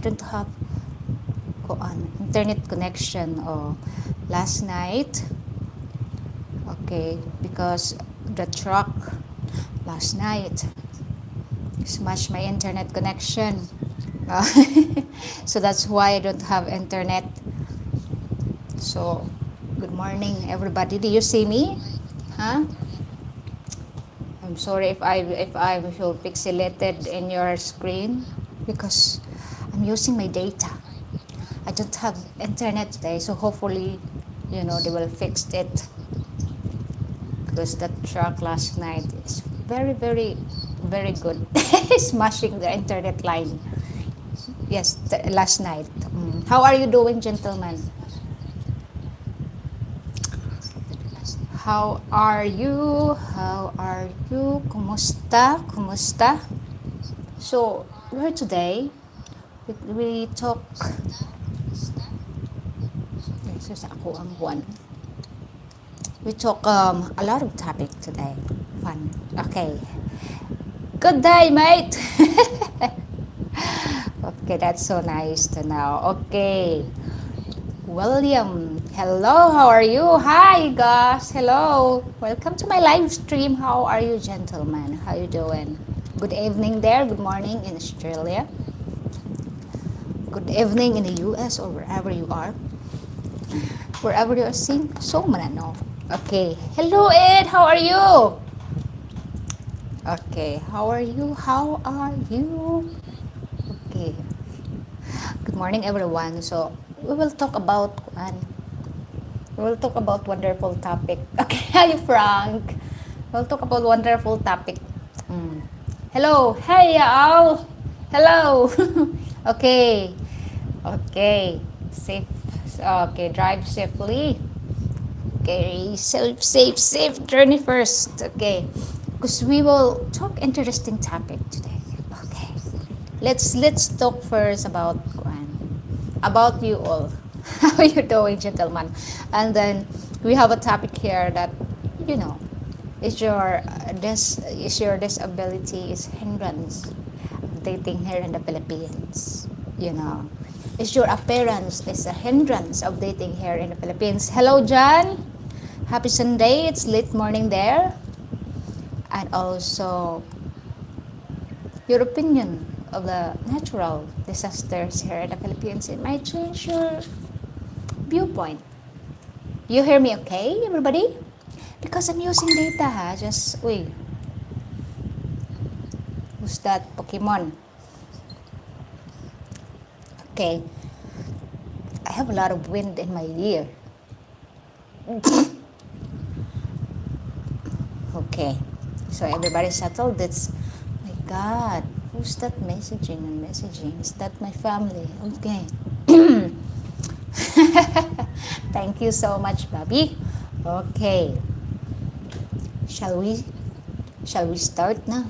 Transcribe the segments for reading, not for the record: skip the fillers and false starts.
don't have internet connection last night. Okay, because the truck last night smashed my internet connection. Uh, so that's why I don't have internet. So, good morning, everybody. Do you see me? Huh? I'm sorry if I feel pixelated in your screen because I'm using my data. I don't have internet today, so hopefully, they will fix it because that truck last night is very, very, very good. Smashing the internet line. Yes, last night. How are you doing, gentlemen? How are you? How are you? Kumusta? Kumusta? So, where today? We talk. This is ako ang buwan. We talk a lot of topic today. Fun. Okay. Good day, mate. Okay, that's so nice to know. Okay. William, hello, how are you? Hi, Gus, hello. Welcome to my live stream. How are you, gentlemen? How you doing? Good evening there. Good morning in Australia. Good evening in the US or wherever you are. Wherever you are seeing, so manano. Okay. Hello, Ed. How are you? Okay. How are you? How are you? Okay. Good morning, everyone. So, we will talk about wonderful topic. Okay, hi Frank. We'll talk about wonderful topic. Hello, hey all. Hello. Okay, okay. Safe. Okay, drive safely. Okay, safe journey first. Okay, because we will talk interesting topic today. Okay, let's talk first about you all. How are you doing, gentlemen? And then we have a topic here that you know is your disability is hindrance dating here in the Philippines. Is your appearance is a hindrance of dating here in the Philippines? Hello, John. Happy Sunday. It's late morning there. And also your opinion of the natural disasters here in the Philippines. It might change your viewpoint. You hear me okay, everybody? Because I'm using data, ha? Who's that Pokemon? Okay. I have a lot of wind in my ear. Okay. So everybody settled. My God. Who's that messaging and messaging? Is that my family? Okay. Thank you so much, Bobby. Okay. Shall we start now?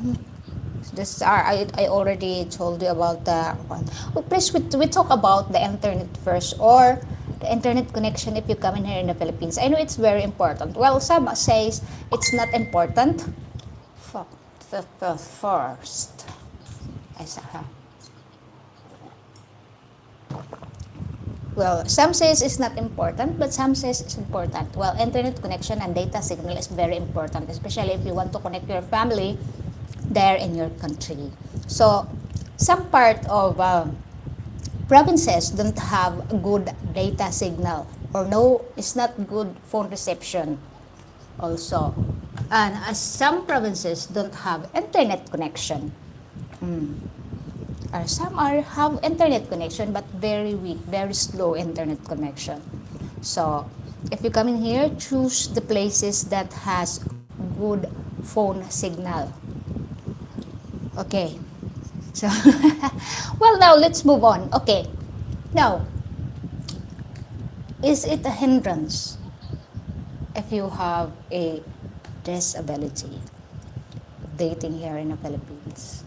I already told you about the one. Oh, please, we talk about the internet first, or the internet connection if you come in here in the Philippines. I know it's very important. Well, some says it's not important. First. Well, some says it's not important, but some says it's important. Well, internet connection and data signal is very important, especially if you want to connect your family there in your country. So, some part of provinces don't have good data signal, or no, it's not good phone reception also. And some provinces don't have internet connection. Or some have internet connection but very weak, very slow internet connection. So, if you come in here, choose the places that has good phone signal. Okay. So, well, now let's move on. Okay. Now, is it a hindrance if you have a disability dating here in the Philippines?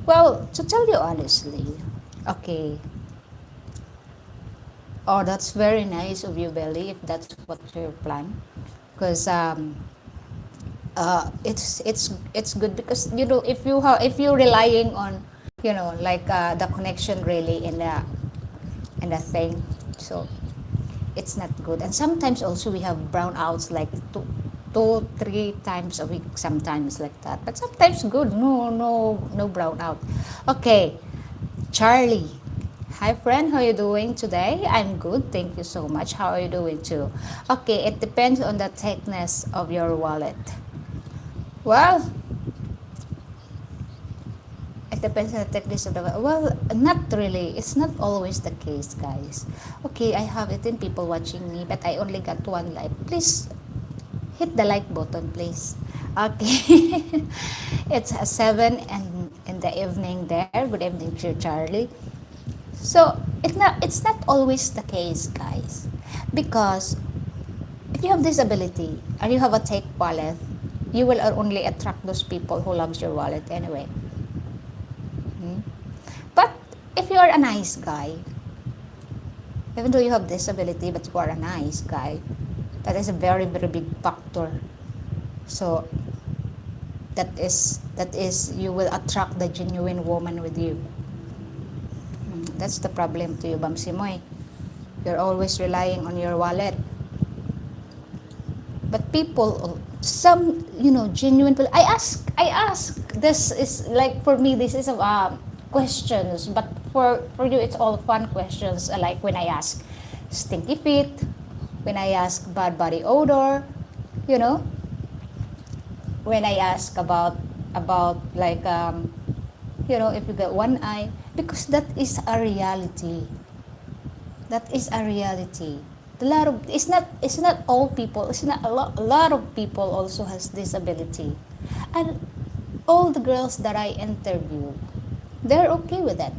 Well, to tell you honestly, okay. Oh, that's very nice of you, Belly, if that's what your plan. Because it's good because if you're relying on like the connection really in the thing. So it's not good. And sometimes also we have brownouts like two, 3 times a week, sometimes like that. But sometimes good. No brownout. Okay, Charlie. Hi friend, how are you doing today? I'm good, thank you so much. How are you doing too? Okay, it depends on the thickness of your wallet. Well, it depends on the thickness of the wallet. Well, not really. It's not always the case, guys. Okay, I have 18 people watching me, but I only got 1 like. Please hit the like button, please. Okay. It's 7 and in the evening there. Good evening, dear Charlie. So it's not always the case, guys, because if you have this ability and you have a take wallet, you will only attract those people who loves your wallet anyway. Hmm? But if you are a nice guy, even though you have this ability, but you are a nice guy, that is a very very big factor. So that is you will attract the genuine woman with you. That's the problem to you, Bamsimoy. You're always relying on your wallet. But people, some, genuine people, I ask, this is like, for me, this is questions, but for you, it's all fun questions, like when I ask stinky feet, when I ask bad body odor, you know, when I ask about like, if you get one eye, because that is a reality. That is a reality. It's not all people. It's not a lot of people also has this ability, and all the girls that I interview, they're okay with that.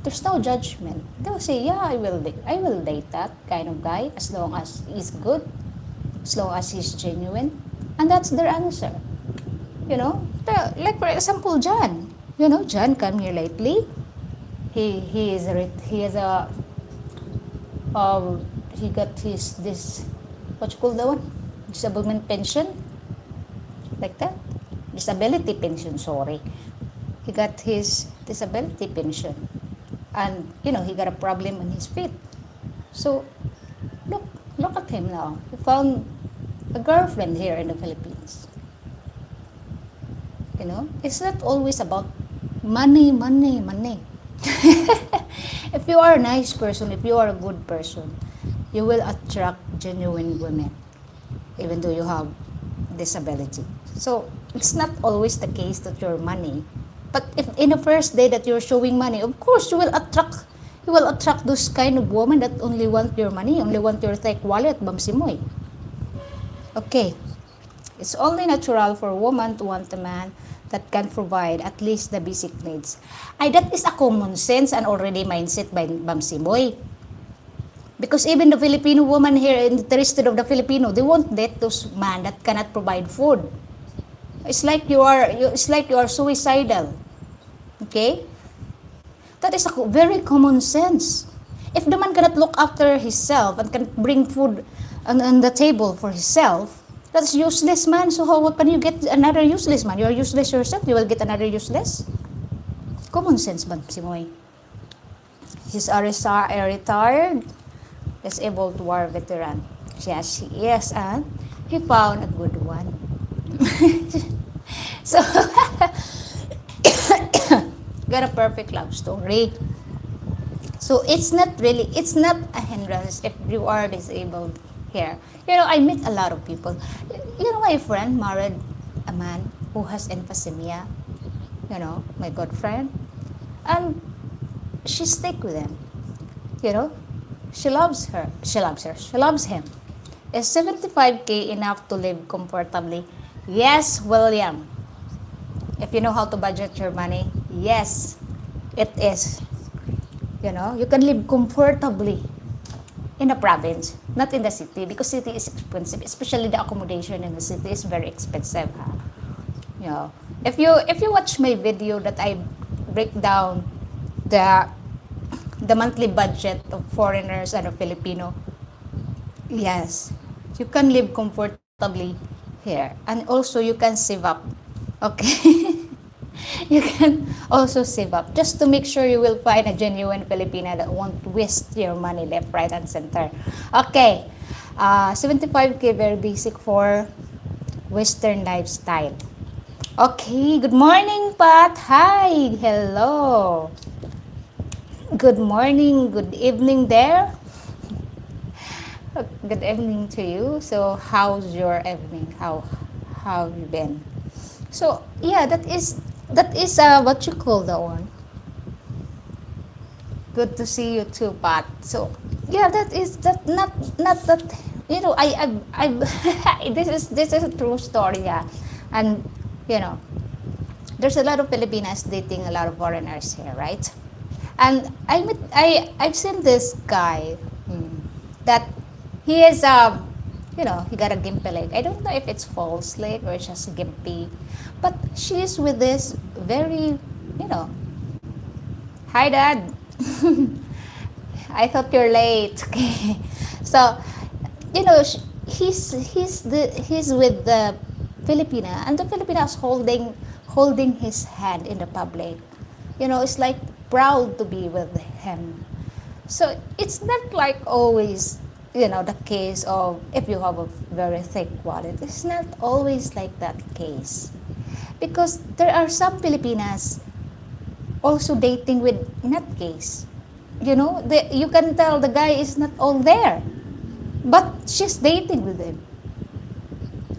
There's no judgment. They'll say, yeah, I will date that kind of guy as long as he's good, as long as he's genuine, and that's their answer. Like for example, John. John come here lately. He is a he got his this what you call that one, disablement pension, like that, disability pension, sorry. He got his disability pension, and he got a problem on his feet. So look at him now. He found a girlfriend here in the Philippines. It's not always about money. If you are a nice person, if you are a good person, you will attract genuine women, even though you have disability. So it's not always the case that you're money. But if in the first day that you're showing money, of course you will attract those kind of women that only want your money, only want your thick wallet, Bamsimoy. Okay. It's only natural for a woman to want a man that can provide at least the basic needs. That is a common sense and already mindset by Bamsimoy. Because even the Filipino woman here in the territory of the Filipino, they won't date those man that cannot provide food. It's like you are suicidal. Okay? That is a very common sense. If the man cannot look after himself and can bring food on the table for himself, that's useless man. So how can you get another useless man? You are useless yourself. You will get another useless. Common sense, Bamsimoy. He's a retired, disabled war veteran. Yes, he is, and he found a good one. So, got a perfect love story. So it's not a hindrance if you are disabled here. I meet a lot of people. My friend married a man who has emphysema. My good friend. And she stick with him. She loves her. She loves him. Is 75K enough to live comfortably? Yes, William. If you know how to budget your money, yes, it is. You can live comfortably in the province, not in the city, because city is expensive, especially the accommodation in the city is very expensive. If you watch my video that I break down the monthly budget of foreigners and a Filipino, yes, you can live comfortably here, and also you can save up. Okay. You can also save up just to make sure you will find a genuine Filipina that won't waste your money left, right, and center. Okay, 75K, very basic for Western lifestyle. Okay, good morning, Pat. Hi, hello. Good morning, good evening there. Good evening to you. So, how's your evening? How have you been? So, yeah, that is what you call the one. Good to see you too, Pat. So, yeah, that is that not that I this is a true story, yeah. And you know, there's a lot of Filipinas dating a lot of foreigners here, right? And I've seen this guy that he is he got a gimpy leg. I don't know if it's false leg or just gimpy, but she's with this very you know hi dad. I thought you're late. Okay, so you know he's with the Filipina, and the Filipina is holding his hand in the public. It's like proud to be with him. So it's not like always, the case of if you have a very thick wallet. It's not always like that case. Because there are some Filipinas also dating with not case. You can tell the guy is not all there, but she's dating with him.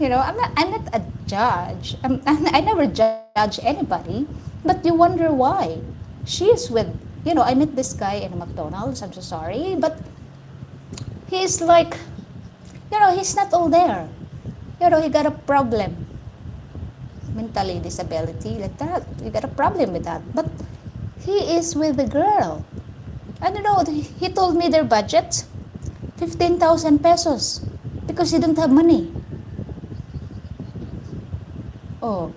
I'm not a judge. I never judge anybody, but you wonder why. She is with, I met this guy in a McDonald's. I'm so sorry, but he's like, he's not all there. He got a problem, mentally disability like that. He got a problem with that, but he is with the girl. I don't know. He told me their budget, 15,000 pesos, because he don't have money. Oh.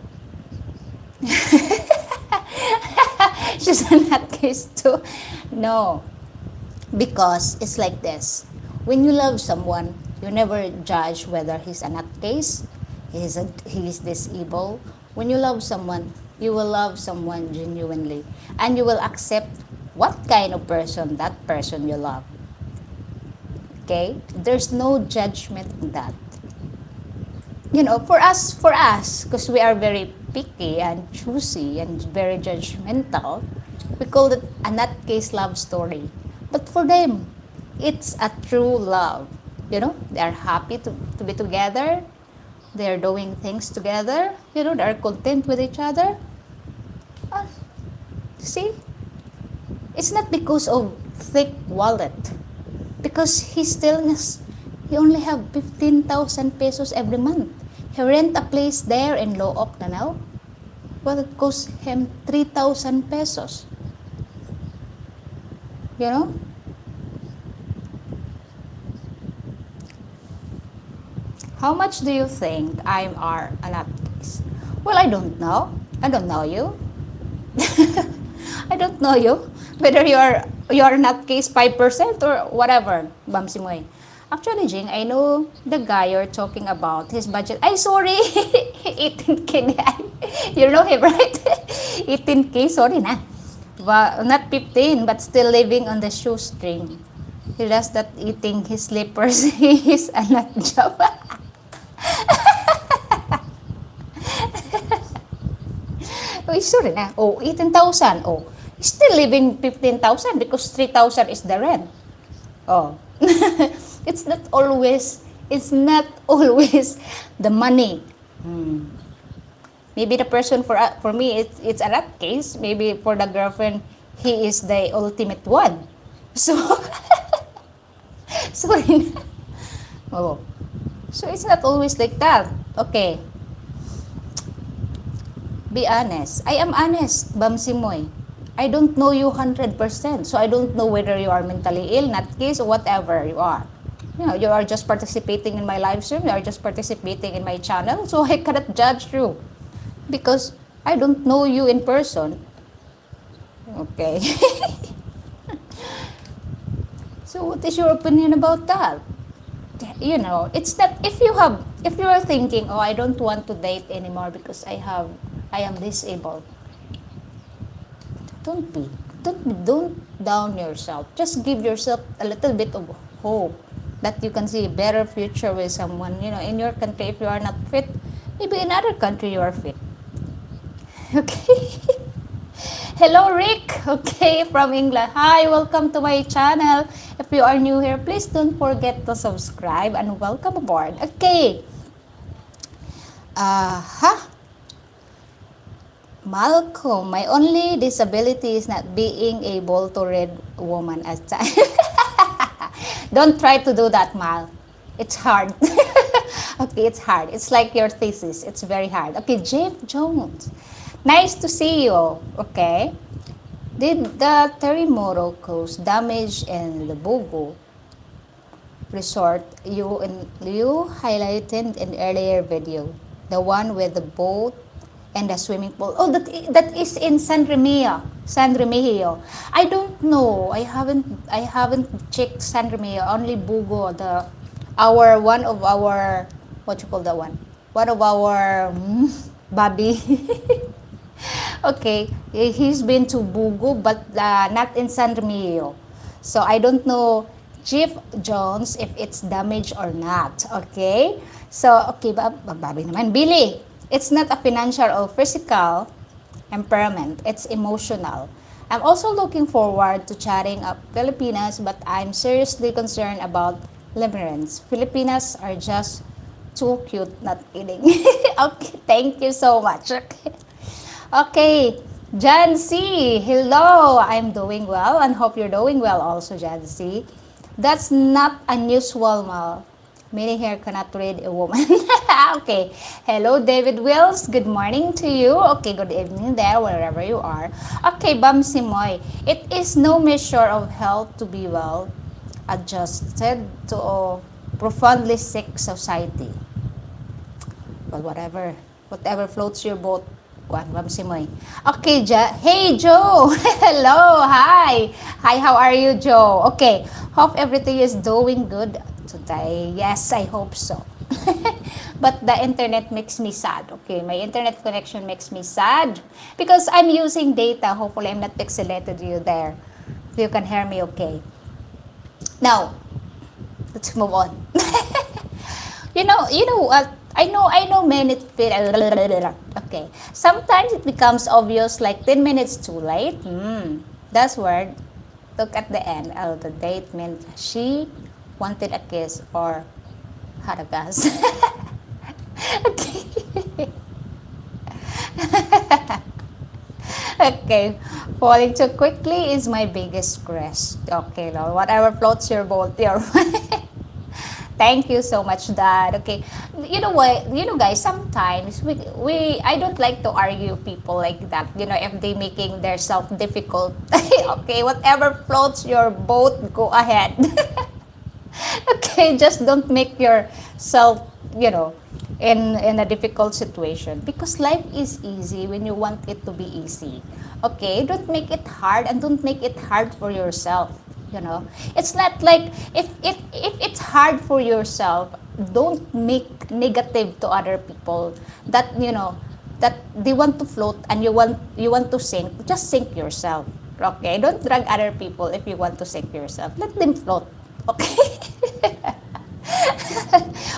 She's in that case too. No. Because it's like this. When you love someone, you never judge whether he's a nutcase, he's disabled. When you love someone, you will love someone genuinely. And you will accept what kind of person that person you love. Okay? There's no judgment in that. For us, because we are very picky and choosy and very judgmental, we call it a nutcase love story. But for them, it's a true love. They are happy to be together. They are doing things together. They are content with each other. See? It's not because of thick wallet. Because he only have 15,000 pesos every month. He rent a place there in Looc na now. Well, it costs him 3,000 pesos. How much do you think I are a nutcase? Well, I don't know. I don't know you. I don't know you. Whether you are nutcase 5% or whatever, Bamsimoy. Actually, Jing, I know the guy you're talking about, his budget. Ay, sorry! 18K. You know him, right? 18K, sorry na. Well, not 15, but still living on the shoestring. He does that eating his slippers. He's a nut job. Oh, sorry na. Oh, 18,000. Oh, still living 15,000 because 3,000 is the rent. Oh. It's not always the money. Maybe the person for me it's a that case. Maybe for the girlfriend he is the ultimate one. So sorry. Oh. So it's not always like that. Okay. Be honest. I am honest, Bamsimoy. I don't know you 100%. So I don't know whether you are mentally ill, nutcase, or whatever you are. You are just participating in my live stream. You are just participating in my channel. So I cannot judge you. Because I don't know you in person. Okay. So what is your opinion about that? It's that if you are thinking, oh, I don't want to date anymore because I am disabled. don't be. Don't down yourself. Just give yourself a little bit of hope that you can see a better future with someone, in your country. If you are not fit, maybe in other country you are fit. Okay. Hello, Rick. Okay, from England. Hi, welcome to my channel. If you are new here, please don't forget to subscribe and welcome aboard. Okay. Malcolm, my only disability is not being able to read woman as time. Don't try to do that, Mal. It's hard. Okay, it's hard. It's like your thesis. It's very hard. Okay, Jeff Jones. Nice to see you. Okay. Did the terremoto cause damage in the Bogo resort you highlighted in earlier video? The one with the boat and the swimming pool. Oh, that is in San Remigio. San Remigio. I don't know. I haven't checked San Remigio. Only Bugo, one of our, what you call that one? One of our Bobby. Okay, he's been to Bugo, but not in San Remigio. So I don't know, Chief Jones, if it's damaged or not. Okay? So, okay, Bobby naman. Billy, it's not a financial or physical impairment. It's emotional. I'm also looking forward to chatting up Filipinas, but I'm seriously concerned about limerence. Filipinas are just too cute, not kidding. Okay, thank you so much. Okay, Jan C. Hello, I'm doing well and hope you're doing well also, Jan C. That's not unusual, Mal. Many here cannot read a woman. Okay. Hello, David Wills. Good morning to you. Okay, good evening there, wherever you are. Okay, Bam Simoy. It is no measure of health to be well adjusted to a profoundly sick society. Well, whatever floats your boat. Bam Simoy. Okay, hey, Joe. Hello, hi. Hi, how are you, Joe? Okay, hope everything is doing good today. Yes, I hope so. But the internet makes me sad. Okay, my internet connection makes me sad because I'm using data. Hopefully, I'm not pixelated you there. If you can hear me, okay. Now, let's move on. You know what? I know minutes. Okay. Sometimes it becomes obvious like 10 minutes too late. That's weird. Look at the end of the date meant she wanted a kiss or had a gas. Okay. Okay. Falling too quickly is my biggest stress. Okay, Lord. Whatever floats your boat, your Thank you so much, Dad. Okay, you know what? Guys, sometimes I don't like to argue people like that. If they making their self difficult. Okay, whatever floats your boat, go ahead. Okay, just don't make yourself, in a difficult situation because life is easy when you want it to be easy. Okay, don't make it hard and don't make it hard for yourself. It's not like if it's hard for yourself, don't make negative to other people that that they want to float and you want to sink. Just sink yourself. Okay, don't drag other people. If you want to sink yourself, let them float. Okay.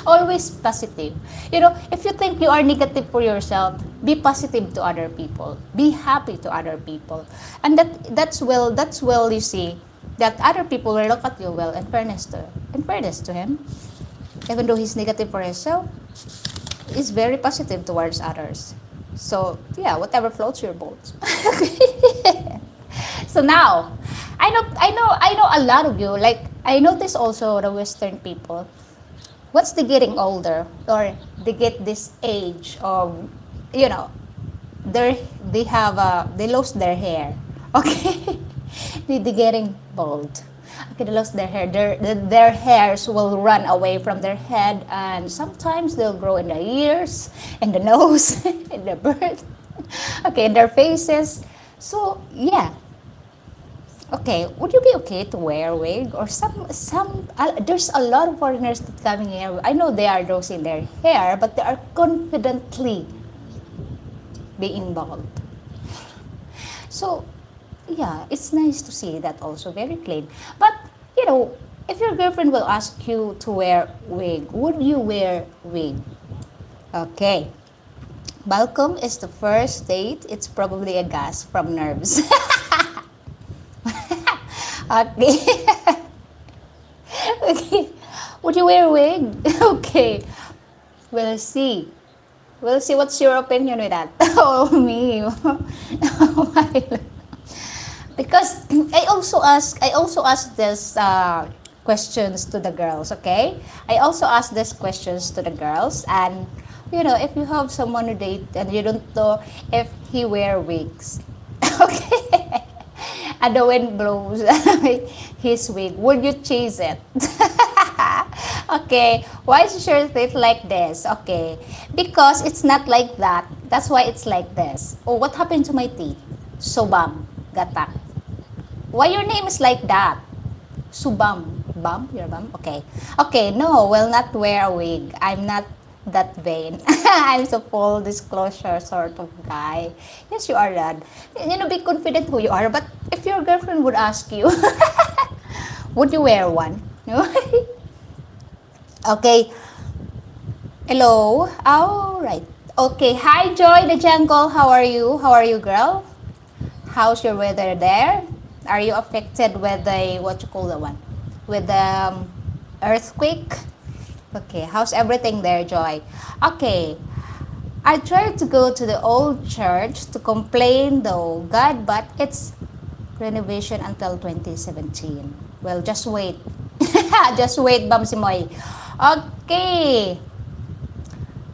Always positive. If you think you are negative for yourself, be positive to other people. Be happy to other people, and that's well you see that other people will look at you well. In fairness to him, even though he's negative for himself, he's very positive towards others. So yeah, whatever floats your boat. So now, I know a lot of you. Like I notice also the Western people. Once they getting older or they get this age of, they lost their hair. Okay. They're getting bald. Okay, they lost their hair. Their hairs will run away from their head, and sometimes they'll grow in the ears, in the nose, in the bird. Okay, in their faces. So yeah. Okay, would you be okay to wear a wig or there's a lot of foreigners that coming here. I know they are losing their hair, but they are confidently being bald. So yeah, it's nice to see that also very clean. But you know, if your girlfriend will ask you to wear wig, would you wear wig? Okay. Malcolm is the first date. It's probably a gas from nerves. Okay. Okay. Would you wear wig? Okay. We'll see. We'll see what's your opinion with that. Oh me. Oh my. Because I also ask this questions to the girls, okay? I also ask these questions to the girls, and you know, if you have someone to date and you don't know if he wear wigs, okay, and the wind blows his wig, would you chase it? Okay, why is your teeth like this? Okay, because it's not like that. That's why it's like this. Oh, what happened to my teeth? Sobam, gatak. Why your name is like that? Subam. Bum? Your bum? Okay. Okay, no, will not wear a wig. I'm not that vain. I'm so full disclosure sort of guy. Yes, you are that. You know, be confident who you are. But if your girlfriend would ask you, would you wear one? No? Okay. Hello. All right. Okay. Hi, Joy the Jungle. How are you? How are you, girl? How's your weather there? Are you affected with the what you call the one? With the earthquake? Okay, how's everything there, Joy? Okay, I tried to go to the old church to complain though, God, but it's renovation until 2017. Well, just wait. Just wait, Bam Simoy. Okay.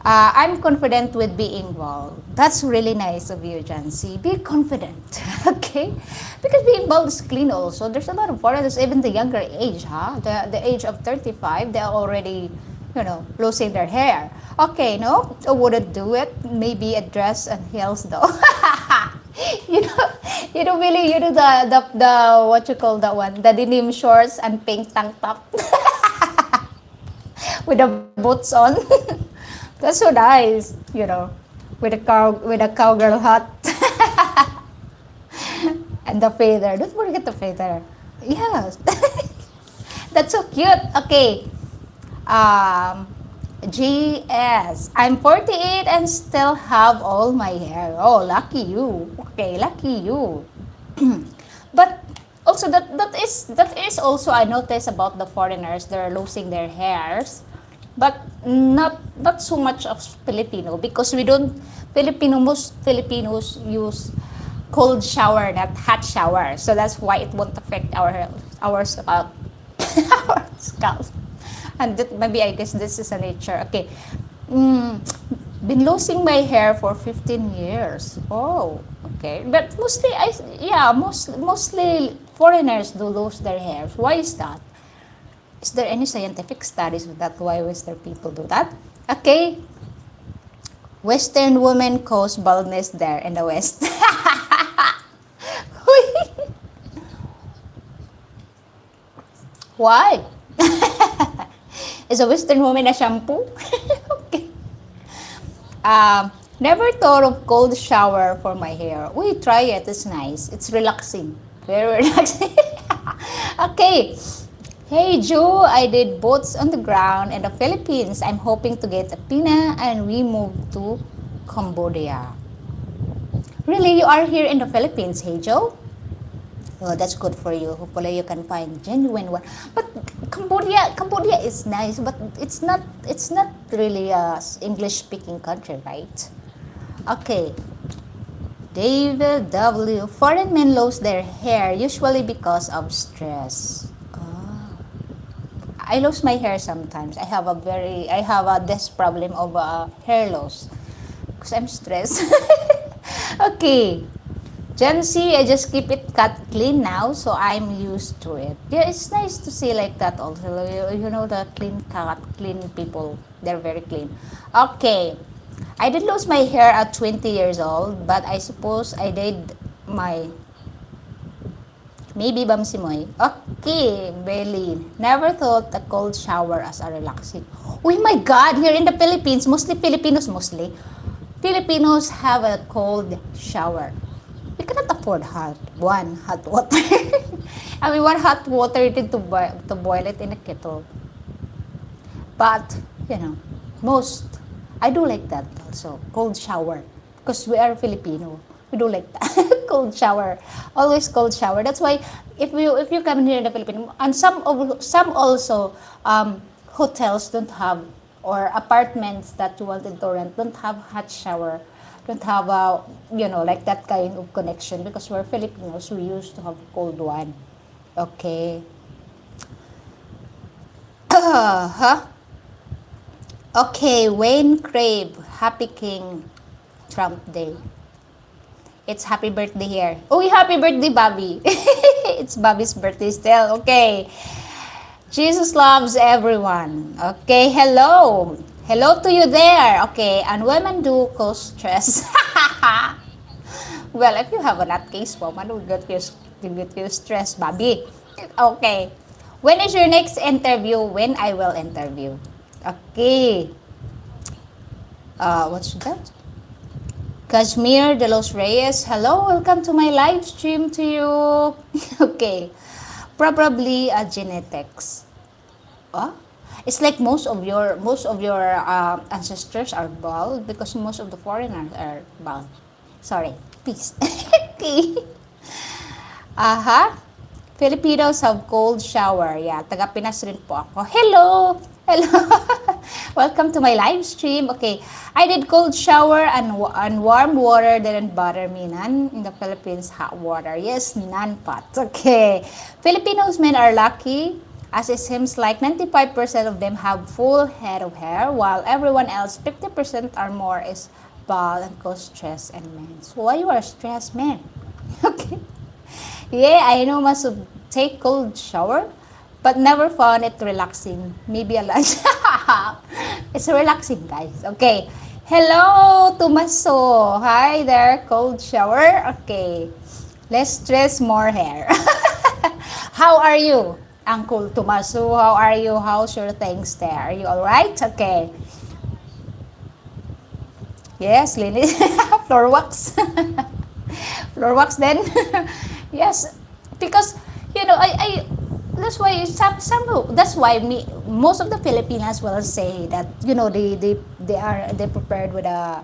I'm confident with being bald. That's really nice of you, Jancy. Be confident, okay? Because being bald is clean also. There's a lot of foreigners, even the younger age, huh? The age of 35, they're already, you know, losing their hair. Okay, no, I wouldn't do it. Maybe a dress and heels though. you know, you know the what you call that one? The denim shorts and pink tank top with the boots on. That's so nice, you know, with a cowgirl hat and the feather. Don't forget the feather. Yes, that's so cute. Okay, um, GS. I'm 48 and still have all my hair. Oh, lucky you. Okay, lucky you. But also that is also I notice about the foreigners. They're losing their hairs, but not so much of Filipino because we don't most Filipinos use cold shower, not hot shower. So that's why it won't affect our scalp. Our scalp. And that, maybe I guess this is a nature. Okay. Mm, been losing my hair for 15 years. Oh, okay. But mostly foreigners do lose their hair. Why is that? Is there any scientific studies with that? Why Western people do that? Okay. Western women cause baldness there in the West. Why? Is a Western woman a shampoo? Okay. Never thought of cold shower for my hair. We try it. It's nice. It's relaxing. Very relaxing. Okay. Hey Joe, I did boats on the ground in the Philippines. I'm hoping to get a pina and we move to Cambodia. Really, you are here in the Philippines, hey Joe? Oh, that's good for you. Hopefully you can find genuine one. But Cambodia is nice, but it's not really a English speaking country, right? Okay. David W. Foreign men lose their hair usually because of stress. I lose my hair sometimes. I have this problem of hair loss because I'm stressed. Okay. Gen Z, I just keep it cut clean now, so I'm used to it. Yeah, it's nice to see like that also. You know, the clean cut, clean people, they're very clean. Okay. I did lose my hair at 20 years old, but I suppose I did my maybe Bamsimoy. Okay, Belly. Never thought a cold shower as a relaxing. Oh my God, here in the Philippines, Filipinos have a cold shower. We cannot afford hot. One, hot water. I mean, one hot water you need to boil it in a kettle. But, you know, most, I do like that also, cold shower. Because we are Filipino. We do like that. Cold shower. Always cold shower. That's why if you come here in the Philippines, and some also hotels don't have, or apartments that you wanted to rent don't have hot shower, don't have like that kind of connection, because we're Filipinos, we used to have cold one. Okay. Huh? Okay, Wayne Crave, Happy King Trump Day. It's happy birthday here. Oh, happy birthday, Bobby. It's Bobby's birthday still. Okay. Jesus loves everyone. Okay, hello. Hello to you there. Okay, and women do cause stress. Well, if you have a nutcase woman, will get you stressed, Bobby. Okay. When is your next interview? When I will interview. Okay. What's that? Kashmir de los Reyes, hello, welcome to my live stream to you. Okay, probably genetics. Oh? It's like most of your ancestors are bald, because most of the foreigners are bald. Sorry, peace. Okay. Aha. Filipinos have cold shower. Yeah, taga Pinas rin po ako. Hello! Hello! Welcome to my live stream. Okay, I did cold shower and warm water didn't bother me. None in the Philippines, hot water. Yes, none pot. Okay. Filipinos men are lucky, as it seems like 95% of them have full head of hair, while everyone else, 50% or more, is bald and cause stress and men. So why you are stressed, man? Okay. Yeah, I know must take cold shower, but never found it relaxing. Maybe a lunch. It's relaxing, guys. Okay. Hello, Tomaso. Hi there, cold shower. Okay. Less stress, more hair. How are you, Uncle Tomaso? How are you? How's your things there? Are you alright? Okay. Yes, Lily. Floor wax. Floor wax then. Yes, because I that's why that's why most of the Filipinas will say that they prepared with a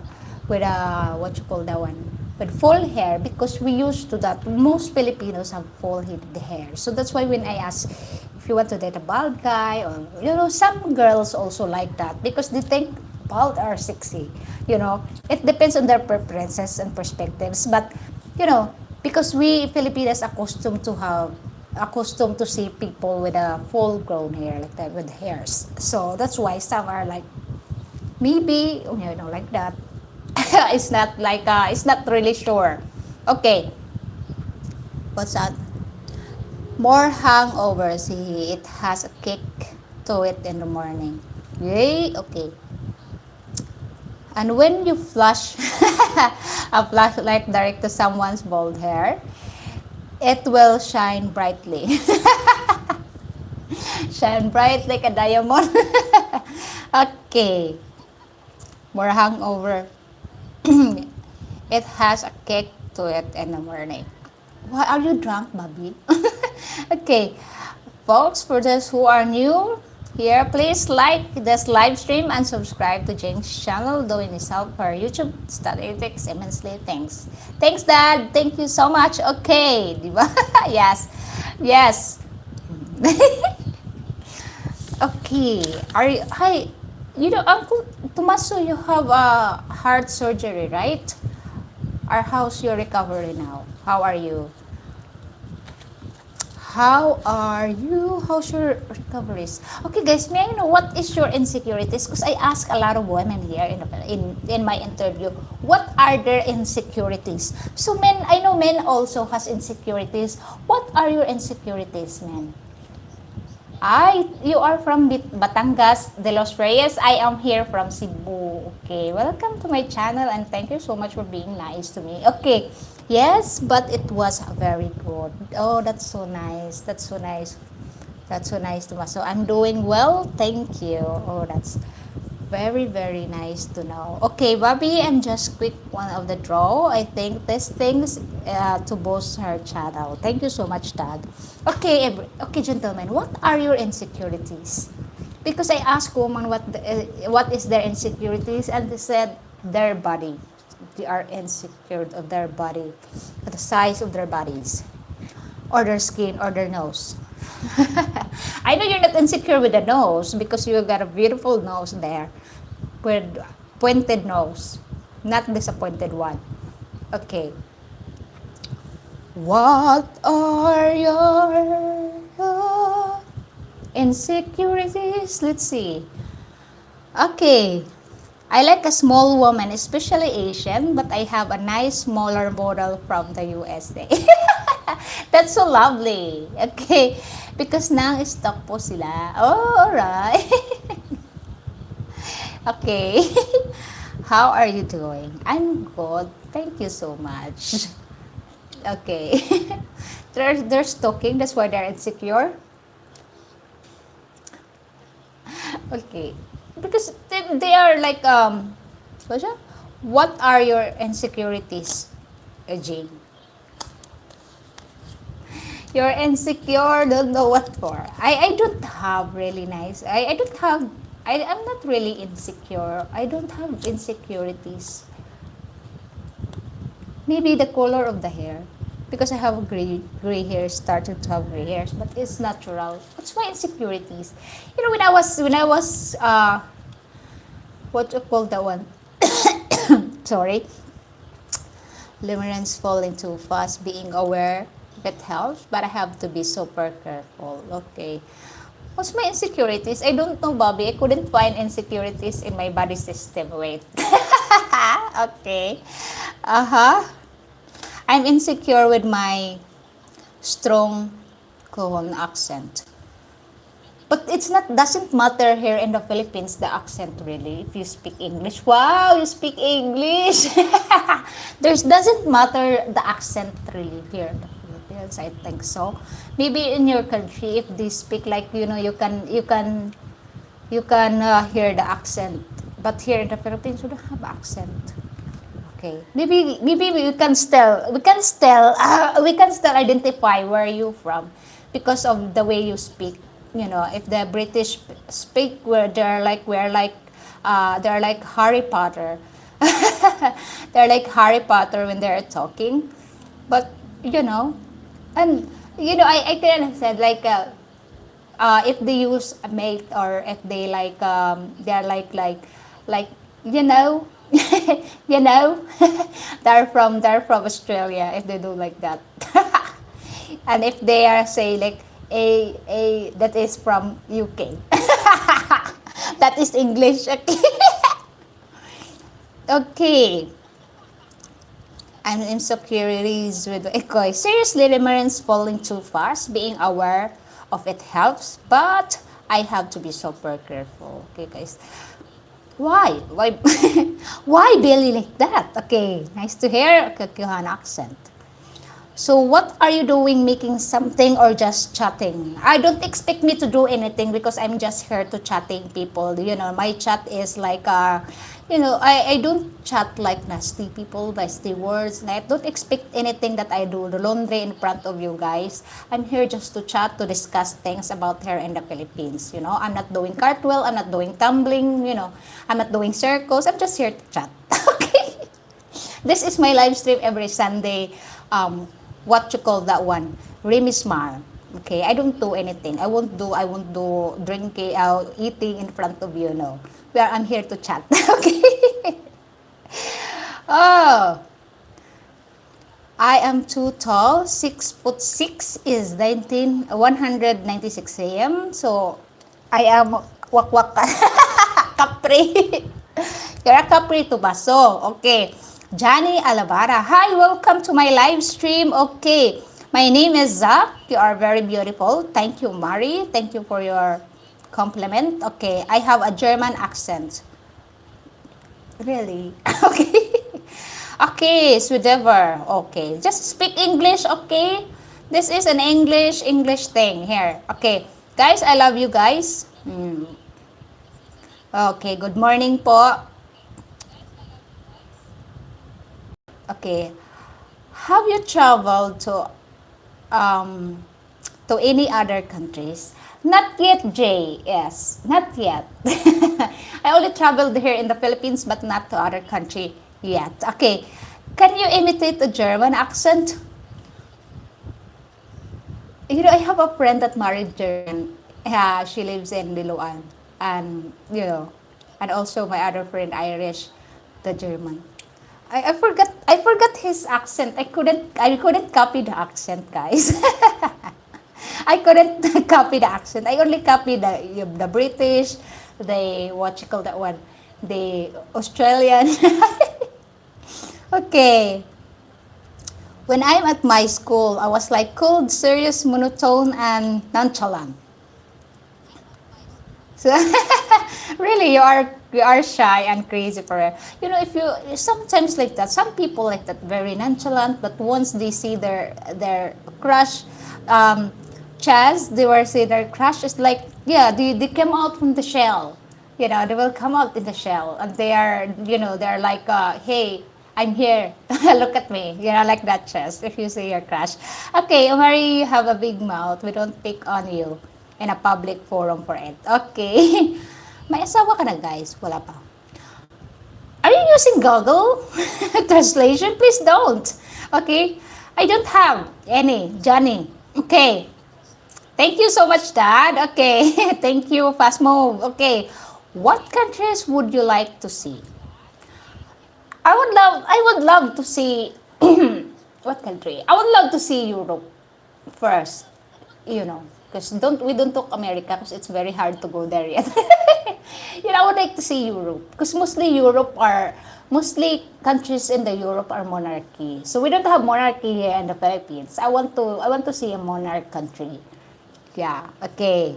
what you call that one, with full hair, because we used to that. Most Filipinos have full hair, so that's why when I ask if you want to date a bald guy, or some girls also like that, because they think bald are sexy. It depends on their preferences and perspectives, but because we Filipinos accustomed to see people with a full grown hair like that, with hairs. So that's why some are like, maybe like that. It's not really sure. Okay, what's that? More hangover. See, it has a kick to it in the morning. Yay. Okay. And when you flush a flashlight direct to someone's bald hair, it will shine brightly. Shine bright like a diamond. Okay. More hangover. It has a kick to it in the morning. Why are you drunk, Bobby? Okay. Folks, for those who are new here, please like this live stream and subscribe to Jane's channel. Doing this help for YouTube statistics immensely. Thanks, Dad. Thank you so much. Okay, diba? Yes. Okay. Hi, Uncle Tomaso, you have a heart surgery, right? Or how's your recovery now? How are you? How's your recoveries? Okay, guys, may I know what is your insecurities? Because I ask a lot of women here in my interview, what are their insecurities? So I know men also has insecurities. What are your insecurities, men? You are from Batangas de los Reyes. I am here from Cebu. Okay, welcome to my channel and thank you so much for being nice to me. Okay, yes, but it was very good. Oh, that's so nice. That's so nice, Tomas. So I'm doing well. Thank you. Oh, Very, very nice to know. Okay, Bobby, I'm just quick one of the draw. I think this things to boost her channel. Thank you so much, Dad. Okay, okay, gentlemen, what are your insecurities? Because I asked women what is their insecurities, and they said their body. They are insecure of their body, the size of their bodies, or their skin, or their nose. I know you're not insecure with the nose because you got a beautiful nose there with pointed nose, not disappointed one. Okay. What are your insecurities? Let's see. Okay. I like a small woman, especially Asian, but I have a nice smaller model from the USA. That's so lovely. Okay. Because nang-stock po sila. Oh, alright. Okay. How are you doing? I'm good. Thank you so much. Okay. They're stalking, that's why they're insecure. Okay. Because they are like, what's that? What are your insecurities, Jane? You're insecure, don't know what for. I don't have really nice. I don't have, I'm not really insecure. I don't have insecurities. Maybe the color of the hair. Because I have gray hair, started to have gray hairs, but it's natural. What's my insecurities? You know, when I was, what you call that one? Sorry. Limerence falling too fast, being aware, it helps, but I have to be super careful. Okay. What's my insecurities? I don't know, Bobby. I couldn't find insecurities in my body system. Wait. Okay. Uh-huh. I'm insecure with my strong Coon accent. But it's not, doesn't matter here in the Philippines, the accent really, if you speak English. Wow, you speak English! Doesn't matter the accent really here in the Philippines, I think so. Maybe in your country, if they speak like, you know, you can hear the accent. But here in the Philippines, we don't have accent. Okay. Maybe we can still identify where you from because of the way you speak. You know, if the British speak where they're like Harry Potter. They're like Harry Potter when they're talking. But you know, and you know, I can understand like if they use a mate, or if they like they're like you know you know they're from Australia if they do like that. And if they are say like a that is from UK. That is English. Okay. Okay. I'm insecurities with Ekoy. Seriously, limerence falling too fast. Being aware of it helps, but I have to be super careful. Okay, guys. Why? Why? Why Billy like that? Okay, nice to hear Kyohan accent. So what are you doing, making something or just chatting? I don't expect me to do anything because I'm just here to chatting people. You know, my chat is like, I don't chat like nasty people, nasty words. And I don't expect anything that I do, the laundry in front of you guys. I'm here just to chat, to discuss things about here in the Philippines. You know, I'm not doing cartwheel, I'm not doing tumbling, you know, I'm not doing circles. I'm just here to chat. Okay? This is my live stream every Sunday. What you call that one? Remismar. Okay, I don't do anything. I won't do drinking, eating in front of you, no. Where I'm here to chat. Okay. Oh, I am too tall. 6'6" is 196 cm. So I am wak Capri. You're a Capri to baso. Okay. Johnny Alavara. Hi, welcome to my live stream. Okay. My name is Zach. You are very beautiful. Thank you, Mari. Thank you for your compliment. Okay. I have a German accent. Really? Okay. Okay, Swedever. Okay. Just speak English, okay? This is an English thing here. Okay. Guys, I love you guys. Okay, good morning po. Okay. Have you traveled um to any other countries? Not yet, Jay. Yes, not yet. I only traveled here in the Philippines, but not to other country yet. Okay. Can you imitate a German accent? I have a friend that married German. Yeah, she lives in Liloan. And, and also my other friend, Irish, the German. I forgot his accent. I couldn't copy the accent, guys. I couldn't copy the accent. I only copy the British, the what you call that one, the Australian. Okay. When I'm at my school, I was like cold, serious, monotone, and nonchalant. So really, you are shy and crazy for it. If you sometimes like that, some people like that, very nonchalant, but once they see their crush, um, Chaz, they were say their crush is like, yeah, they come out from the shell. They will come out in the shell, and they're like, hey, I'm here. Look at me. Like that, Chaz. If you see your crush, okay, Omari, you have a big mouth. We don't pick on you in a public forum for it. Okay. May asawa ka na, guys? Wala pa. Are you using Google translation? Please don't. Okay? I don't have any, Johnny. Okay. Thank you so much, Dad. Okay. Thank you, Fast Move. Okay. What countries would you like to see? I would love to see what country? I would love to see Europe first. Because we don't talk America because it's very hard to go there yet. I would like to see Europe because mostly countries in the Europe are monarchy. So we don't have monarchy here in the Philippines. I want to see a monarch country. Yeah. Okay.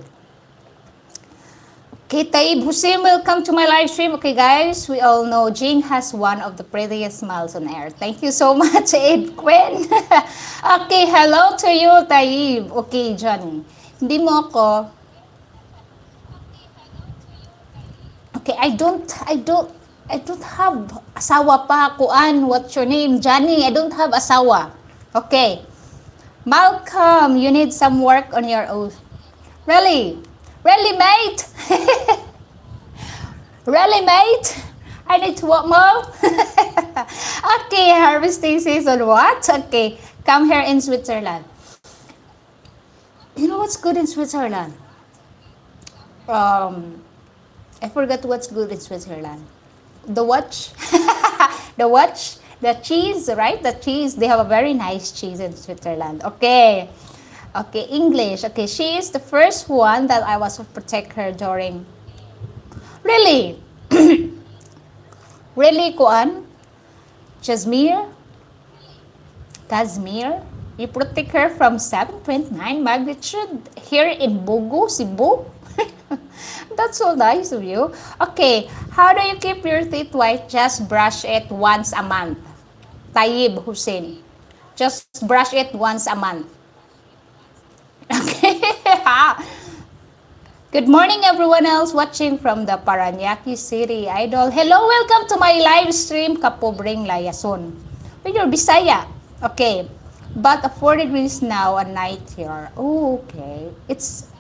Okay, Taib Husim, welcome to my live stream. Okay, guys, we all know Jing has one of the prettiest smiles on air. Thank you so much, Aid Quinn. Okay, hello to you, Taib. Okay, Johnny. Hindi mo ako. Okay, I don't have asawa pa. Kuan, what's your name? Johnny, I don't have asawa. Okay. Malcolm, you need some work on your own. Really? Really, mate? Really, mate? I need to work more? Okay, harvesting season what? Okay, come here in Switzerland. You know what's good in Switzerland? Um, I forgot what's good in Switzerland. The watch? The watch? The cheese, right? The cheese. They have a very nice cheese in Switzerland. Okay. Okay, English. Okay, she is the first one that I was to protect her during. Really? Really, Kuan? Jasmine? Kazmir? You protect her from 7.9 magnitude here in Bogo, Cebu? That's so nice of you. Okay, how do you keep your teeth white? Just brush it once a month. Tayyib Hussein. Just brush it once a month. Okay. Good morning, everyone else watching from the Paranaque City, Idol. Hello, welcome to my live stream, Kapobring Layason. With your Bisaya. Okay. But 4 degrees now at night here. Oh, okay.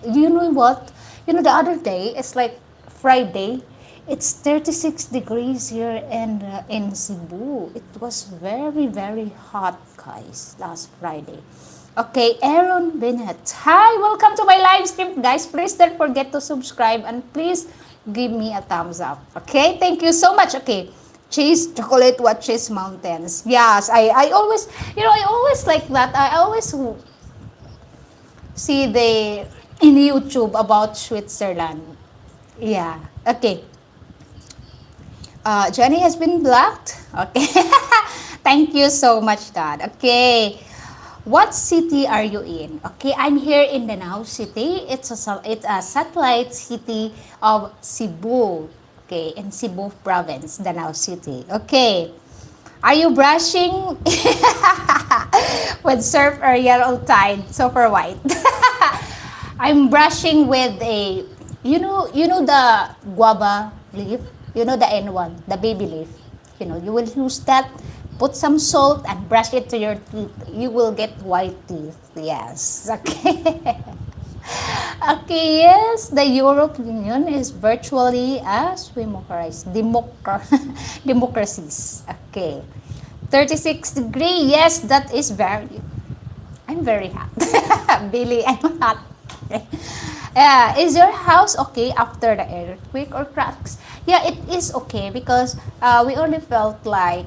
You know what? The other day, it's like Friday, it's 36 degrees here in Cebu. It was very, very hot, guys, last Friday. Okay, Aaron Bennett. Hi, welcome to my live stream, guys. Please don't forget to subscribe and please give me a thumbs up. Okay, thank you so much. Okay, cheese, chocolate, watches, mountains. Yes, I always, I always like that. I always see in YouTube about Switzerland. Yeah, okay. Jenny has been blocked. Okay. Thank you so much, Dad. Okay. What city are you in? Okay, I'm here in Danao City. It's a satellite city of Cebu. Okay, in Cebu province, Danao City. Okay. Are you brushing with surf or yellow tide? Super white. I'm brushing with a, the guava, leaf, the N1, the baby leaf. You will use that, put some salt and brush it to your teeth. You will get white teeth. Yes. Okay. Okay, yes, the European Union is virtually as democratized democracies. Okay. 36 degree, yes, that is I'm very hot. Billy, I'm hot. Yeah, is your house okay after the earthquake or cracks? Yeah, it is okay because we only felt like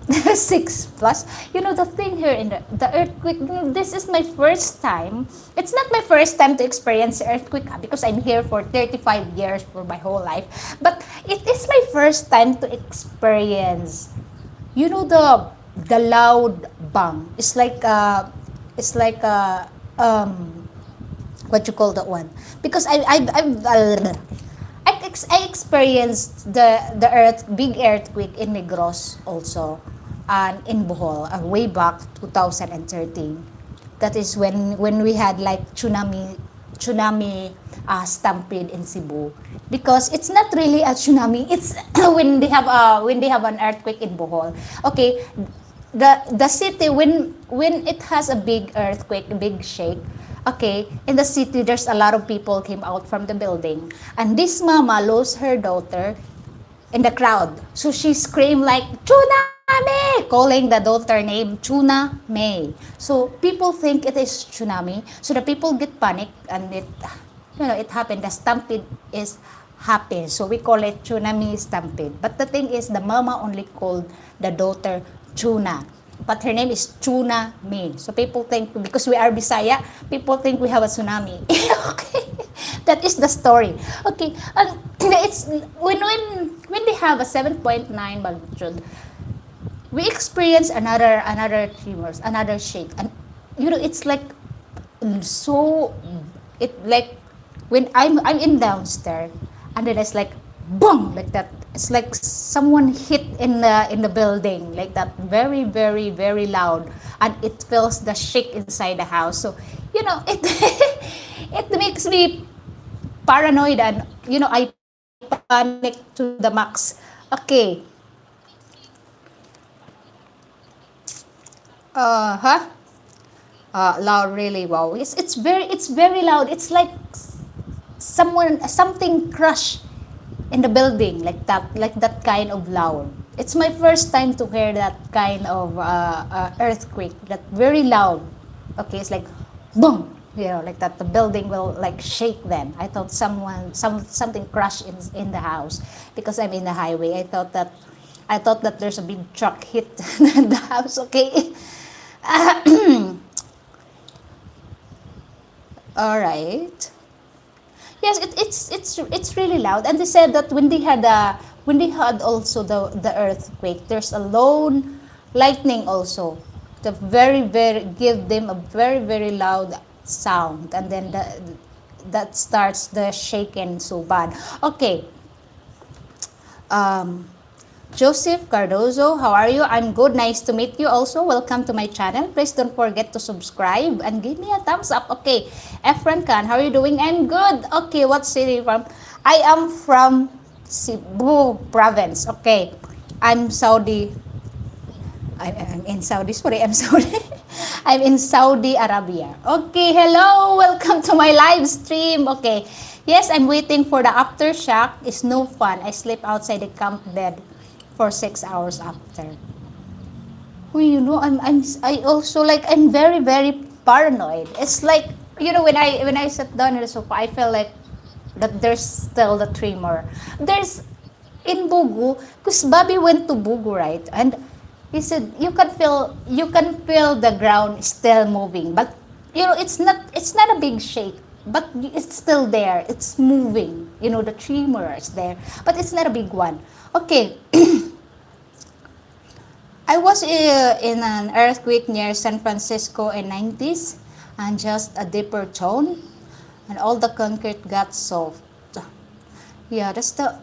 6 plus. The thing here in the earthquake, this is my first time. It's not my first time to experience earthquake because I'm here for 35 years for my whole life. But it is my first time to experience, the loud bang. It's like what you call that one? Because I experienced the big earthquake in Negros also, and in Bohol, way back 2013. That is when we had like tsunami stampede in Cebu. Because it's not really a tsunami, it's when they have an earthquake in Bohol. Okay, the city, when it has a big earthquake, a big shake. Okay, in the city, there's a lot of people came out from the building. And this mama lost her daughter in the crowd. So she screamed like, Tsunami! Calling the daughter name Tuna May. So people think it is tsunami. So the people get panic and it happened. The stampede is happened. So we call it tsunami stampede. But the thing is, the mama only called the daughter Tuna. But her name is Tuna May. So people think, because we are Bisaya, people think we have a tsunami. Okay, that is the story. Okay, and it's when they have a 7.9 magnitude, we experience another tremors, another shake, and it's like so. It like when I'm in downstairs, and then it's like boom, like that. It's like someone hit in the building, like that, very very very loud, and it feels the shake inside the house. So it it makes me paranoid, and I panic to the max. Okay. Huh? Loud, really. Wow. It's very loud. It's like something crushed in the building, like that kind of loud. It's my first time to hear that kind of earthquake, that very loud. Okay, it's like boom, like that. The building will like shake. Then I thought something crashed in the house because I'm in the highway. I thought that there's a big truck hit the house. Okay. All right. Yes, it's really loud. And they said that when they had also the earthquake, there's a lone lightning also. The very very give them a very very loud sound, and then that starts the shaking so bad. Okay. Um, Joseph Cardozo, how are you? I'm good. Nice to meet you also. Welcome to my channel. Please don't forget to subscribe and give me a thumbs up. Okay. Efren Khan, how are you doing? I'm good. Okay, what city from? I am from Cebu province. Okay. I'm Saudi. I'm in Saudi. Sorry, I'm Saudi. I'm in Saudi Arabia. Okay, hello. Welcome to my live stream. Okay. Yes, I'm waiting for the aftershock. It's no fun. I sleep outside the camp bed for 6 hours after. Well, I also like I'm very very paranoid. It's like when I sat down in the sofa, I felt like that there's still the tremor. There's in Bugu, because Bobby went to Bugu, right? And he said you can feel the ground still moving, but it's not a big shake, but it's still there. It's moving. The tremor is there, but it's not a big one. Okay. I was in an earthquake near San Francisco in 90s, and just a deeper tone, and all the concrete got soft. Yeah, that's the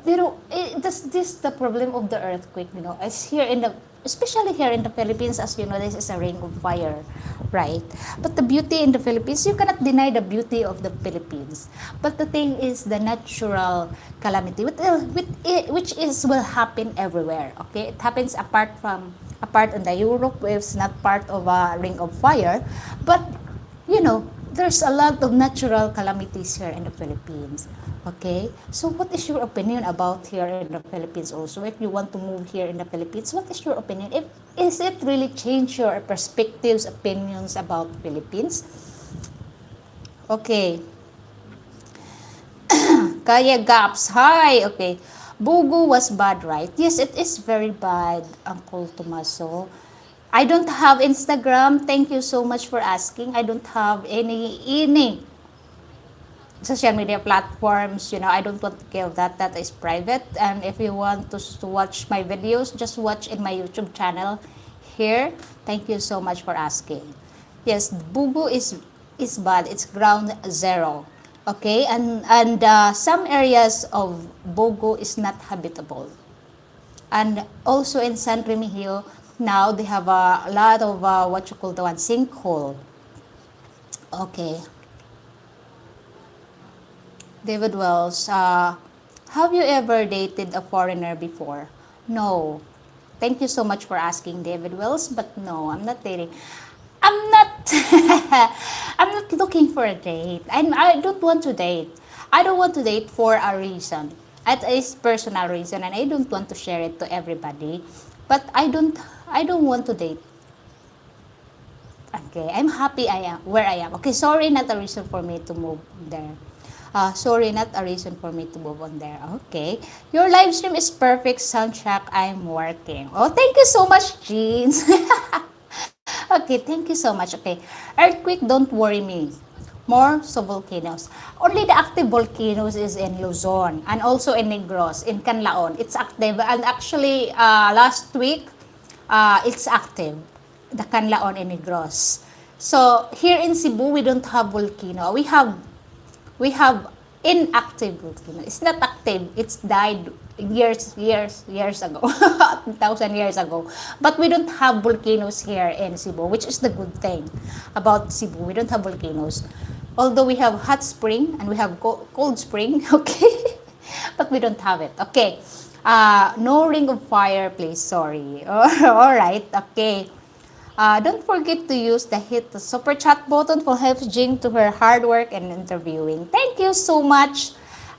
this the problem of the earthquake. It's here in the especially here in the Philippines, as you know, this is a ring of fire, right? But the beauty in the Philippines, you cannot deny the beauty of the Philippines. But the thing is the natural calamity, which is will happen everywhere. Okay, it happens apart in the Europe, it's not part of a ring of fire, but you know, there's a lot of natural calamities here in the Philippines. Okay? So what is your opinion about here in the Philippines also? If you want to move here in the Philippines, what is your opinion? If is it really change your perspectives, opinions about Philippines? Okay. Kaya Gaps, hi. Okay. Bugu was bad, right? Yes, it is very bad, Uncle Tomaso. I don't have Instagram. Thank you so much for asking. I don't have any social media platforms. You know, I don't want to give that. That is private. And if you want to watch my videos, just watch in my YouTube channel here. Thank you so much for asking. Yes, Bugu is bad. It's ground zero. Okay, and some areas of Bugu is not habitable. And also in San Remigio, now they have a lot of what you call the one sinkhole. Okay. David Wells, have you ever dated a foreigner before? No. Thank you so much for asking, David Wells, but no, I'm not dating. I'm not I'm not looking for a date. I don't want to date. I don't want to date for a reason. It is personal reason and I don't want to share it to everybody. But I don't want to date. Okay, I'm happy I am where I am. Okay, sorry, not a reason for me to move there. Sorry, not a reason for me to move on there. Okay. Your live stream is perfect soundtrack. I'm working. Oh, thank you so much, Jeans. Okay, thank you so much. Okay. Earthquake, don't worry me. More so volcanoes. Only the active volcanoes is in Luzon and also in Negros, in Canlaon. It's active. And actually, last week, it's active. The Canlaon and Negros. So, here in Cebu, we don't have volcano. We have inactive volcano. It's not active. It's died years ago, 1,000 years ago. But we don't have volcanoes here in Cebu, which is the good thing about Cebu. We don't have volcanoes. Although we have hot spring and we have cold spring, okay? But we don't have it. Okay. No ring of fire, please. Sorry. All right. Okay. Don't forget to use the hit the super chat button for help Jing to her hard work and interviewing. Thank you so much,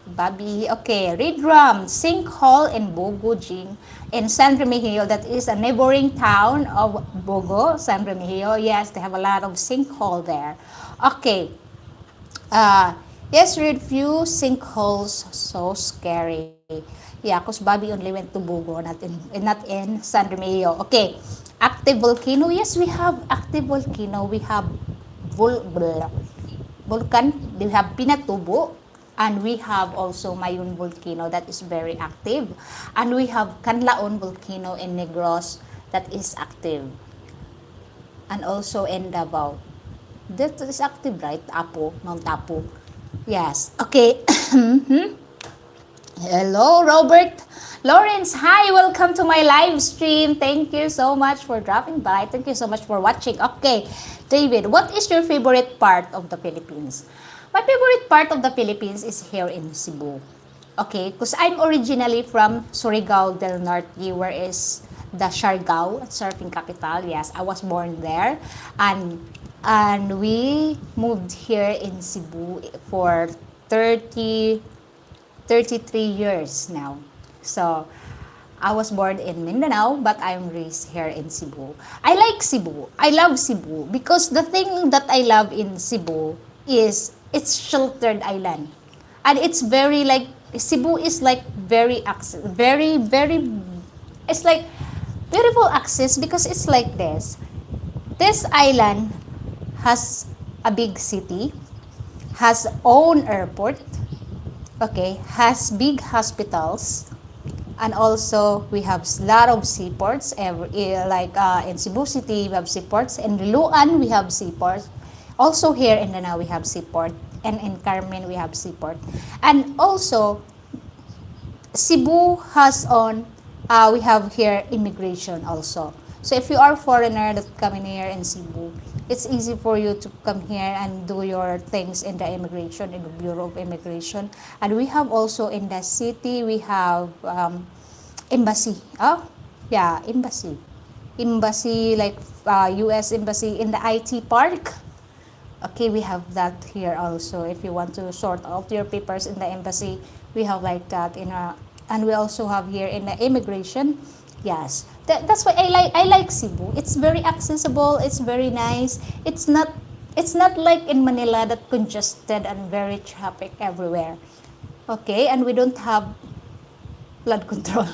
Bobby. Okay, Reed Ram, sinkhole in Bogo, Jing, in San Remigio. That is a neighboring town of Bogo, San Remigio. Yes, they have a lot of sinkhole there. Okay. Uh, yes, Reed, few sinkholes, so scary. Yeah, because Bobby only went to Bogo, not in San Remigio. Okay. Active volcano. Yes, we have active volcano. We have volcan. We have Pinatubo. And we have also Mayun volcano that is very active. And we have Canlaon volcano in Negros that is active. And also in Davao. That is active, right? Apo, Mount Apo. Yes. Okay. Hello, Robert. Lawrence, hi. Welcome to my live stream. Thank you so much for dropping by. Thank you so much for watching. Okay, David, what is your favorite part of the Philippines? My favorite part of the Philippines is here in Cebu. Okay, because I'm originally from Surigao del Norte, where is the Siargao, surfing capital. Yes, I was born there. And we moved here in Cebu for 33 years now. So, I was born in Mindanao, but I'm raised here in Cebu. I like Cebu. I love Cebu because the thing that I love in Cebu is it's sheltered island. And it's very like, Cebu is like very access, very, it's like beautiful access because it's like this. This island has a big city, has own airport, okay, has big hospitals, and also we have a lot of seaports. In Cebu City, we have seaports. In Liloan, we have seaports. Also here in Danao, we have seaport. And in Carmen, we have seaport. And also, Cebu we have here immigration also. So if you are foreigner that coming here in Cebu, it's easy for you to come here and do your things in the immigration, in the Bureau of Immigration. And we have also in the city, we have embassy. Oh, yeah, embassy. Embassy like U.S. embassy in the IT park. Okay, we have that here also. If you want to sort out your papers in the embassy, we have like that in a, and we also have here in the immigration. Yes, that's why I like Cebu. It's very accessible. It's very nice. It's not like in Manila that congested and very traffic everywhere. Okay, and we don't have flood control.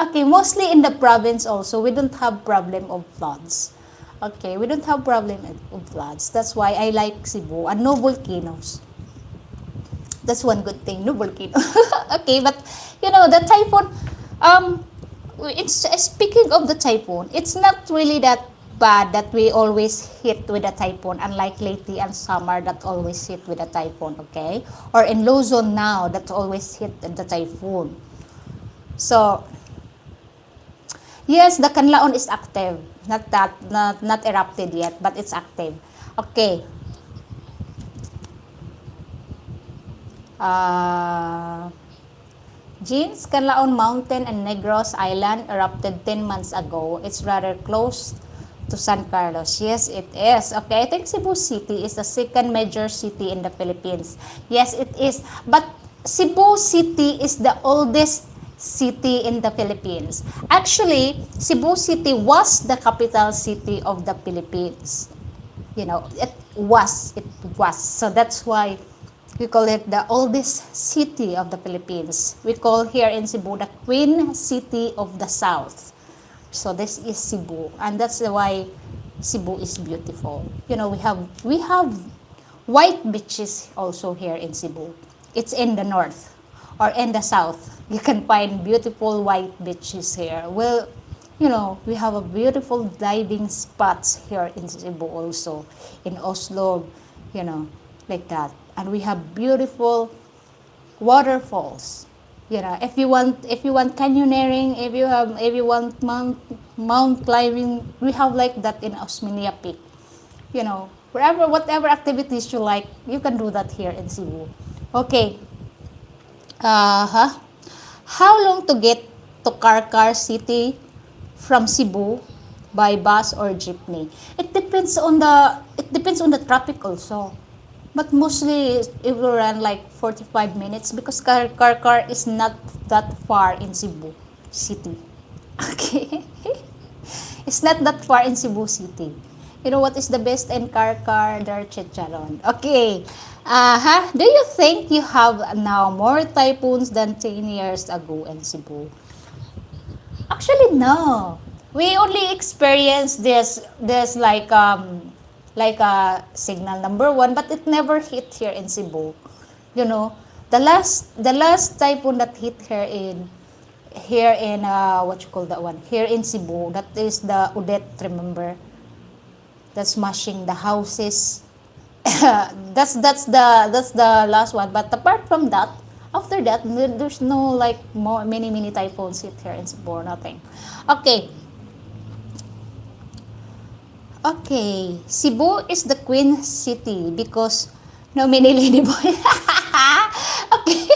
Okay, mostly in the province also, we don't have problem of floods. Okay, we don't have problem of floods. That's why I like Cebu and no volcanoes. That's one good thing, no volcano. Okay, but the typhoon. It's speaking of the typhoon. It's not really that bad that we always hit with a typhoon, unlike lately and summer that always hit with a typhoon. Okay, or in Luzon now that always hit the typhoon. So yes, the Canlaon is active. Not erupted yet, but it's active. Okay. Jeans, Canlaon Mountain and Negros Island erupted 10 months ago. It's rather close to San Carlos. Yes, it is. Okay, I think Cebu City is the second major city in the Philippines. Yes, it is. But Cebu City is the oldest city in the Philippines. Actually, Cebu City was the capital city of the Philippines. It was. So that's why we call it the oldest city of the Philippines. We call here in Cebu the Queen City of the South. So this is Cebu, and that's why Cebu is beautiful. We have white beaches also here in Cebu. It's in the north or in the south. You can find beautiful white beaches here. Well, we have a beautiful diving spots here in Cebu also, in Oslo, like that. And we have beautiful waterfalls. If you want canyoneering, if you want mount climbing, we have like that in Osmeña Peak. Whatever activities you like, you can do that here in Cebu. Okay. How long to get to Karkar City from Cebu by bus or jeepney? It depends on the traffic also. But mostly it will run like 45 minutes because Karkar is not that far in Cebu City. Okay. It's not that far in Cebu City. You know what is the best in Karkar? Their chicharon. Okay. Do you think you have now more typhoons than 10 years ago in Cebu? Actually, no. We only experienced this like signal number 1, but it never hit here in Cebu. The last typhoon that hit here in what you call that one? Here in Cebu, that is the Odette, remember? That's smashing the houses. that's the last one. But apart from that, after that, there's no like more many typhoons hit here in Cebu. Nothing. Okay. Okay. Cebu is the Queen City because no many ladyboy. Okay.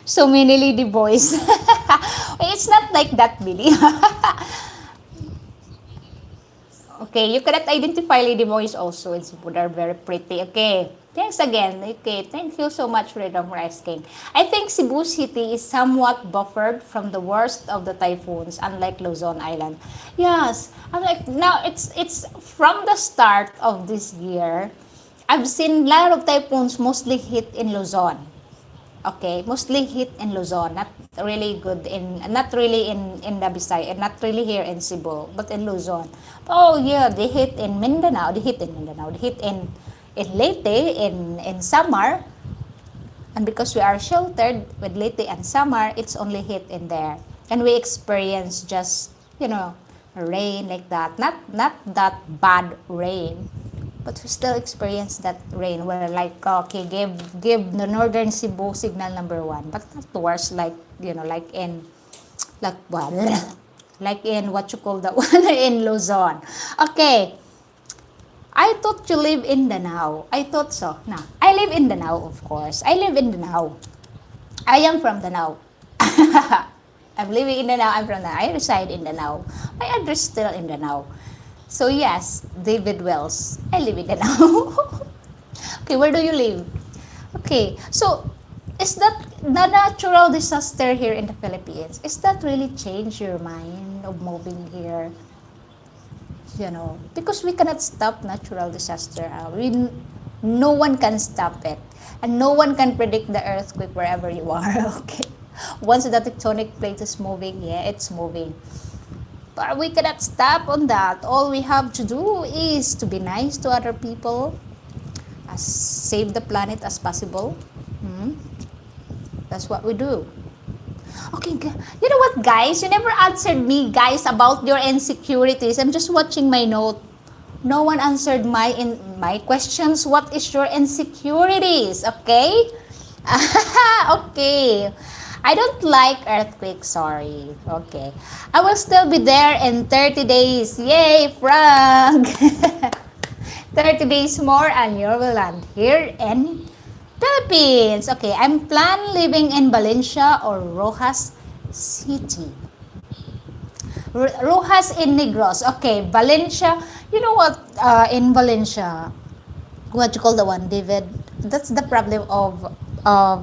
So many lady boys. It's not like that, Billy. Okay, you cannot identify lady boys also in Cebu. They're very pretty. Okay, thanks again. Okay, thank you so much, Freedom for asking. I think Cebu City is somewhat buffered from the worst of the typhoons, unlike Luzon Island. Yes, I'm like, now it's from the start of this year, I've seen a lot of typhoons mostly hit in Luzon. Okay, mostly hit in Luzon, not really in the Visay, and not really here in Cebu, but in Luzon. Oh yeah, they hit in Mindanao, they hit in Leyte, in Samar, and because we are sheltered with Leyte and Samar, it's only hit in there, and we experience just rain like that, not that bad rain, but we still experience that rain where like okay give the northern Cebu signal number one, but not worse like like in like what like in what you call that one in Luzon. Okay, I thought you live in Danao. I thought so. No, I live in Danao, of course. I live in Danao. I am from Danao. I'm living in Danao. I'm from Danao. I reside in Danao. My address is still in Danao. So yes, David Wells. I live in Danao. Okay, where do you live? Okay, so is that the natural disaster here in the Philippines? Is that really change your mind of moving here? Because we cannot stop natural disaster. No one can stop it, and no one can predict the earthquake wherever you are. Okay, once the tectonic plate is moving, yeah, it's moving. But we cannot stop on that. All we have to do is to be nice to other people, as save the planet as possible. That's what we do. Okay, you know what, guys? You never answered me, guys, about your insecurities. I'm just watching my note. No one answered my questions. What is your insecurities? Okay? Okay. I don't like earthquakes, sorry. Okay. I will still be there in 30 days. Yay, Frank! 30 days more and you will land here in Philippines. Okay, I'm plan living in Valencia or Rojas City. Rojas in Negros. Okay, Valencia. You know what? In Valencia, what you call the one, David? That's the problem of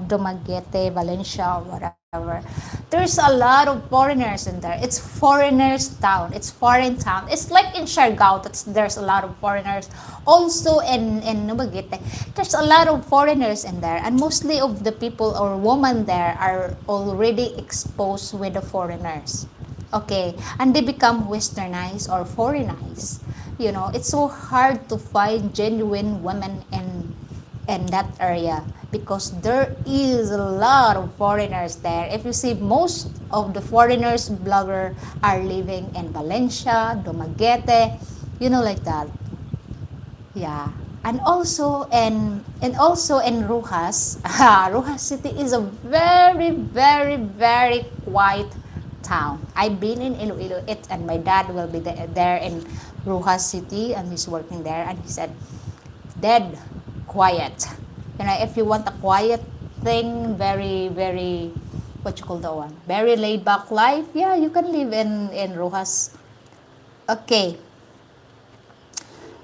Dumaguete, Valencia, whatever. There's a lot of foreigners in there. It's foreigners town. It's foreign town. It's like in Siargao. There's a lot of foreigners. Also in Dumaguete, there's a lot of foreigners in there, and mostly of the people or women there are already exposed with the foreigners. Okay, and they become westernized or foreignized. It's so hard to find genuine women in that area because there is a lot of foreigners there. If you see, most of the foreigners blogger are living in Valencia, Dumaguete, like that. Yeah. And also in Rojas, Rojas City is a very, very, very quiet town. I've been in Iloilo, and my dad will be there in Rojas City, and he's working there, and he said, dead quiet. If you want a quiet thing, very, very, what you call that one? Very laid back life, yeah, you can live in Rojas. Okay.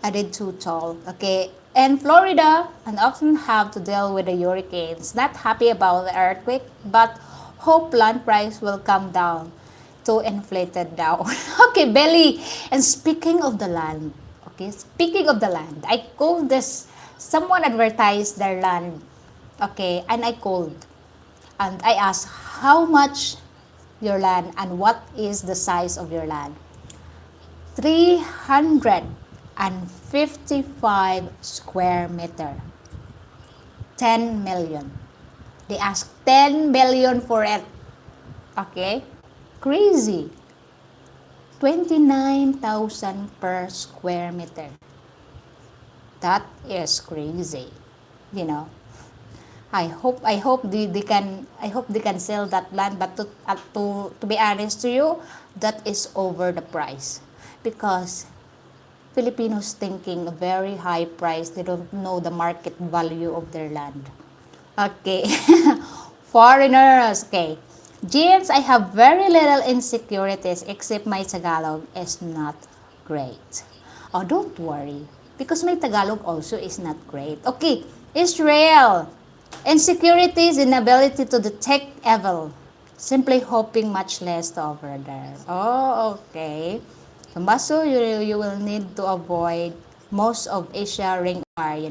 I did too tall. Okay. In Florida, I often have to deal with the hurricanes. Not happy about the earthquake, but hope land price will come down to inflated down. Okay, Belly. And speaking of the land, I called this, someone advertised their land. Okay, and I called. And I asked, how much your land and what is the size of your land? 355 square meter. 10 million. They asked 10 million for it. Okay? Crazy. 29,000 per square meter. That is crazy. I hope they can sell that land, but to be honest to you, that is over the price, because Filipinos thinking a very high price. They don't know the market value of their land. Okay. Foreigners. Okay. James, I have very little insecurities except my Tagalog is not great. Oh, don't worry, because my Tagalog also is not great. Okay. Israel. Insecurities, inability to detect evil. Simply hoping much less over there. Oh, okay. Tommaso, you will need to avoid most of Asia ring fire,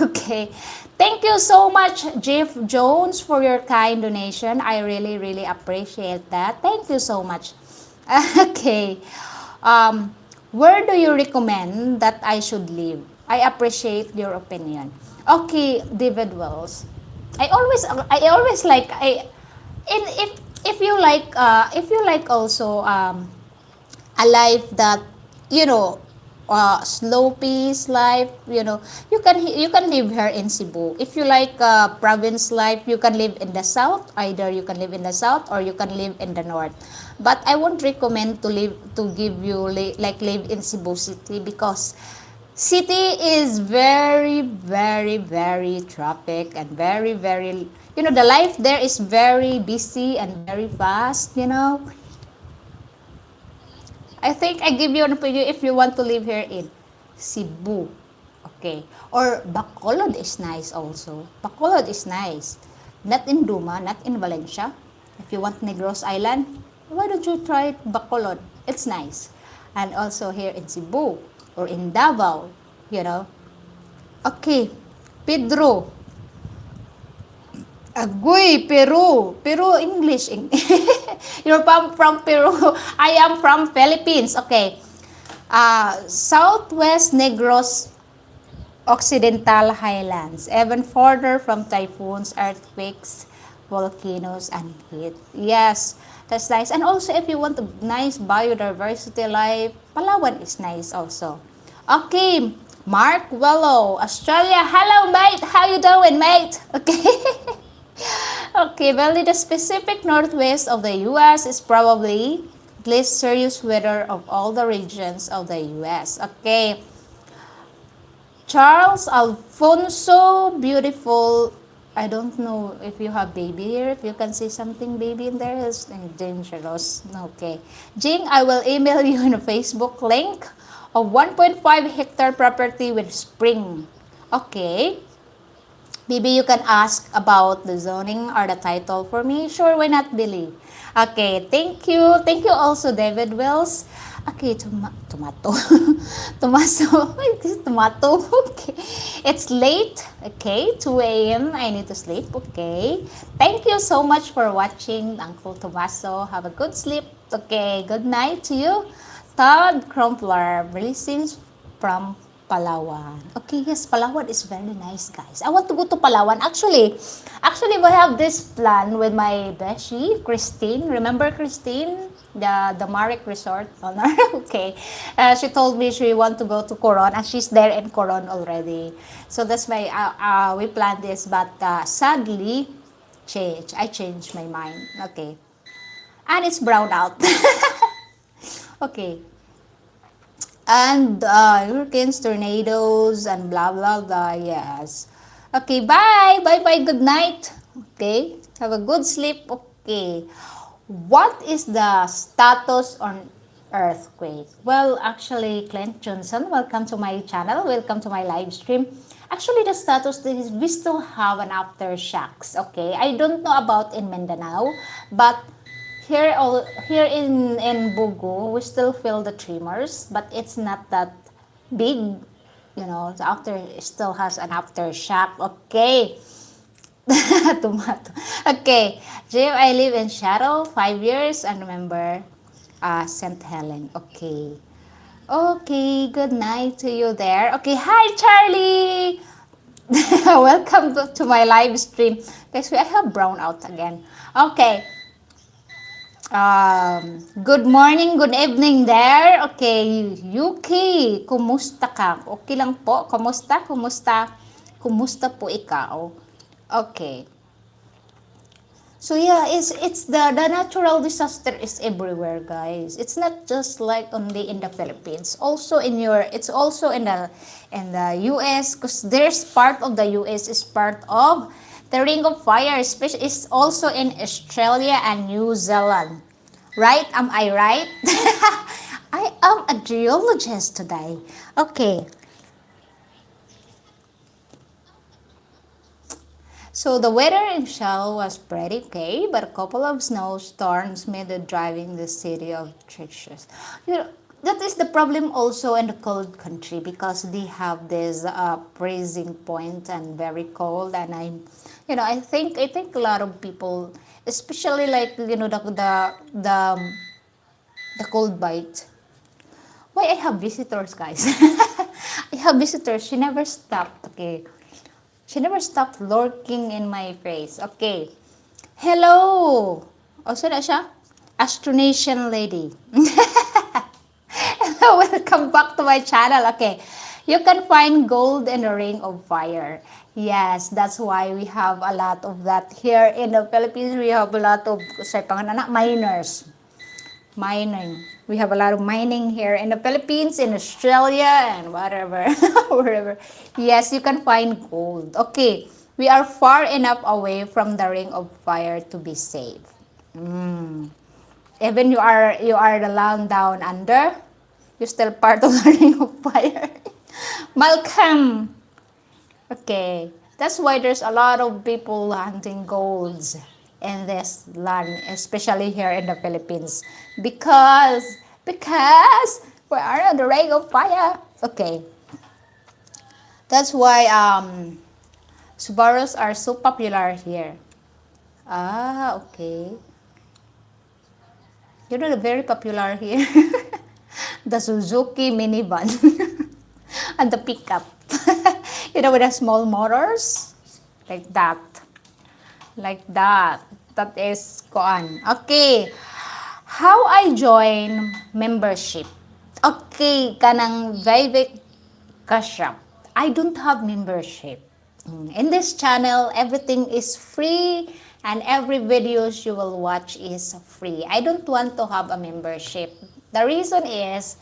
Okay. Thank you so much, Jeff Jones, for your kind donation. I really, really appreciate that. Thank you so much. Okay. Where do you recommend that I should live? I appreciate your opinion. Okay, David Wells. I always like if you like also a life that slow pace life, you can live here in Cebu. If you like province life, you can live in the south. Either you can live in the south or you can live in the north. But I won't recommend to give you like live in Cebu City, because city is very, very, very traffic and very, very, the life there is very busy and very fast. I think I give you an opinion if you want to live here in Cebu. Okay. Or Bacolod is nice also. Bacolod is nice. Not in Duma, not in Valencia. If you want Negros Island, why don't you try Bacolod? It's nice. And also here in Cebu or in Davao. Okay. Pedro. Agoy, Peru. Peru, English. You're from Peru. I am from Philippines. Okay. Southwest Negros Occidental Highlands. Even further from typhoons, earthquakes, volcanoes, and heat. Yes, that's nice. And also, if you want a nice biodiversity life, Palawan is nice also. Okay. Mark Wello, Australia. Hello, mate. How you doing, mate? Okay. Okay, well, the Pacific Northwest of the U.S. is probably the least serious weather of all the regions of the U.S. Okay. Charles Alfonso, beautiful. I don't know if you have baby here. If you can see something baby in there, it's dangerous. Okay. Jing, I will email you in a Facebook link of 1.5 hectare property with spring. Okay. Maybe you can ask about the zoning or the title for me. Sure, why not, Billy? Okay, thank you. Thank you also, David Wills. Okay, tomato. Tomato. Tomato. Okay. It's late. Okay, 2 a.m. I need to sleep. Okay. Thank you so much for watching, Uncle Tomaso. Have a good sleep. Okay, good night to you. Todd Crumpler, blessings from Palawan. Okay, yes, Palawan is very nice, guys. I want to go to Palawan. Actually, we have this plan with my beshi, Christine. Remember Christine? The Marek Resort owner? Okay. She told me she want to go to Coron, and she's there in Coron already. So that's why we planned this, but sadly, I changed my mind. Okay. And it's brown out. Okay. And hurricanes, tornadoes, and blah, blah, blah. Yes. Okay, bye. Bye-bye. Good night. Okay. Have a good sleep. Okay. What is the status on earthquake? Well, actually, Clint Johnson, welcome to my channel. Welcome to my live stream. Actually, the status is we still have an aftershocks. Okay. I don't know about in Mindanao, but here in Bugo, we still feel the tremors, but it's not that big. The after still has an aftershock. Okay. Tomato. Okay. Jim, I live in Shadow 5 years and remember St. Helen. Okay. Okay, good night to you there. Okay, hi Charlie. Welcome to my live stream. Guys, I have brown out again. Okay. Good morning, good evening there. Okay, Yuki, kumusta ka? Okay lang po. Kumusta? Kumusta po ikaw? Okay. So yeah, it's the natural disaster is everywhere, guys. It's not just like only in the Philippines. It's also in the US, because there's part of the US is part of the Ring of Fire, especially is also in Australia and New Zealand. Right? Am I right? I am a geologist today. Okay. So the weather in Shell was pretty okay, but a couple of snowstorms made it driving the city of treacherous. That is the problem also in the cold country, because they have this freezing point and very cold, and I think a lot of people, especially like the cold bite. Why I have visitors, guys? I have visitors. She never stopped. Okay, she never stopped lurking in my face. Okay, hello. Also na siya, Astronation lady. Hello, Welcome back to my channel. Okay, you can find gold in the ring of fire. Yes, that's why we have a lot of that here in the Philippines. We have a lot of say pangalan miners. Mining. We have a lot of mining here in the Philippines, in Australia, and whatever, wherever. Yes, you can find gold. Okay, we are far enough away from the ring of fire to be safe. Mm. Even you are the land down under, you're still part of the ring of fire. Malcolm. Okay, that's why there's a lot of people hunting golds in this land, especially here in the Philippines, because we are on the ring of fire. Okay, that's why Subarus are so popular here. Ah, okay. You know, they're very popular here. The Suzuki minivan and the pickup. You know, with the small motors, like that. Like that. That is koan. Okay. How I join membership. Okay, kanang Vivek Kashyap. I don't have membership. In this channel, everything is free and every videos you will watch is free. I don't want to have a membership. The reason is,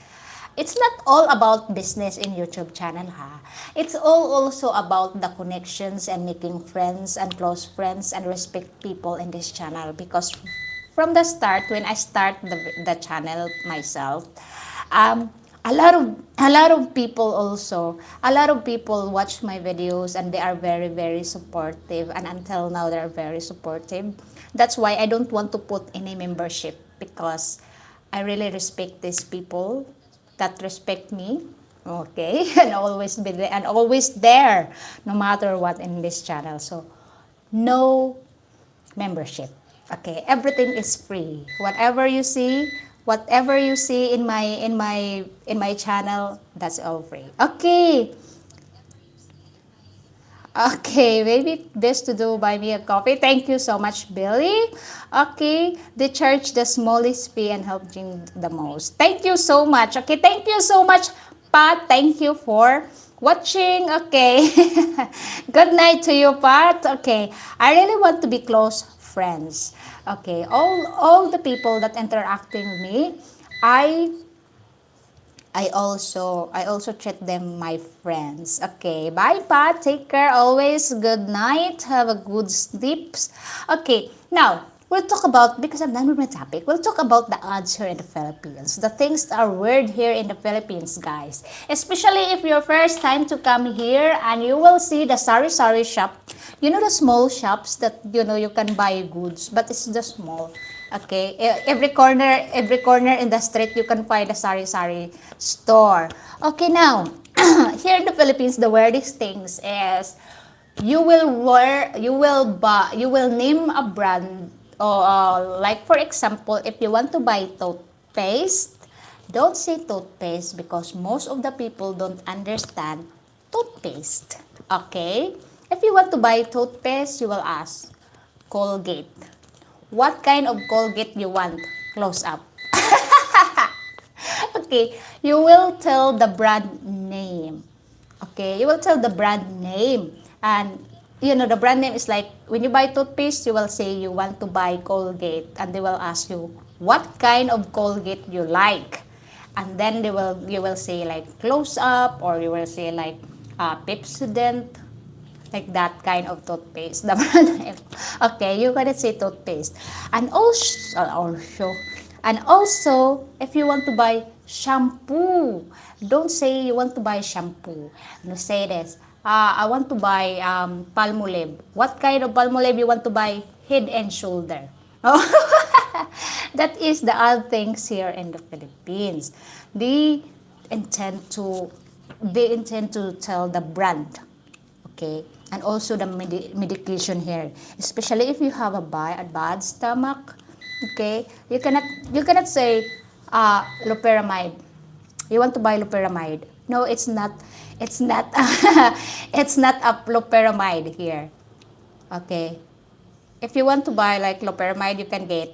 it's not all about business in YouTube channel ha. It's all also about the connections and making friends and close friends and respect people in this channel, because from the start when I start the channel myself, um, a lot of people also, a lot of people watch my videos and they are very very supportive, and until now they are very supportive. That's why I don't want to put any membership, because I really respect these people that respect me, okay, and always be there and always there no matter what in this channel. So no membership. Okay, everything is free. Whatever you see in my channel, that's all free. Okay. Okay, maybe this to do buy me a coffee. Thank you so much, Billy. Okay, they charge the smallest fee and help Jim the most. Thank you so much. Okay, thank you so much, Pat. Thank you for watching. Okay, good night to you, Pat. Okay, I really want to be close friends. Okay, all the people that interacting with me, I I also treat them my friends. Okay, bye Pat. Take care always. Good night. Have a good sleeps. Okay, now we'll talk about, because I'm done with my topic, we'll talk about the odds here in the Philippines. The things that are weird here in the Philippines, guys. Especially if your first time to come here and you will see the sari-sari shop. You know the small shops that you can buy goods, but it's just small. Okay, every corner in the street you can find a sari-sari store. Okay, now here in the Philippines, the weirdest things is you will name a brand, or like for example, if you want to buy toothpaste, don't say toothpaste, because most of the people don't understand toothpaste. Okay, if you want to buy toothpaste, you will ask Colgate. What kind of Colgate you want? Close up. Okay, you will tell the brand name. Okay, you will tell the brand name. And the brand name is like, when you buy toothpaste, you will say you want to buy Colgate, and they will ask you what kind of Colgate you like. And then you will say like close up, or you will say like Pepsodent, like that kind of toothpaste. The brand name. Okay, you gotta say toothpaste. And also, if you want to buy shampoo, don't say you want to buy shampoo. You say this, I want to buy Palmolive. What kind of Palmolive you want to buy? Head and shoulder. Oh, that is the odd things here in the Philippines. They intend to tell the brand. Okay, and also the medication here, especially if you have a bad stomach. Okay, you cannot say loperamide. You want to buy loperamide? No, it's not it's not a loperamide here. Okay, if you want to buy like loperamide, you can get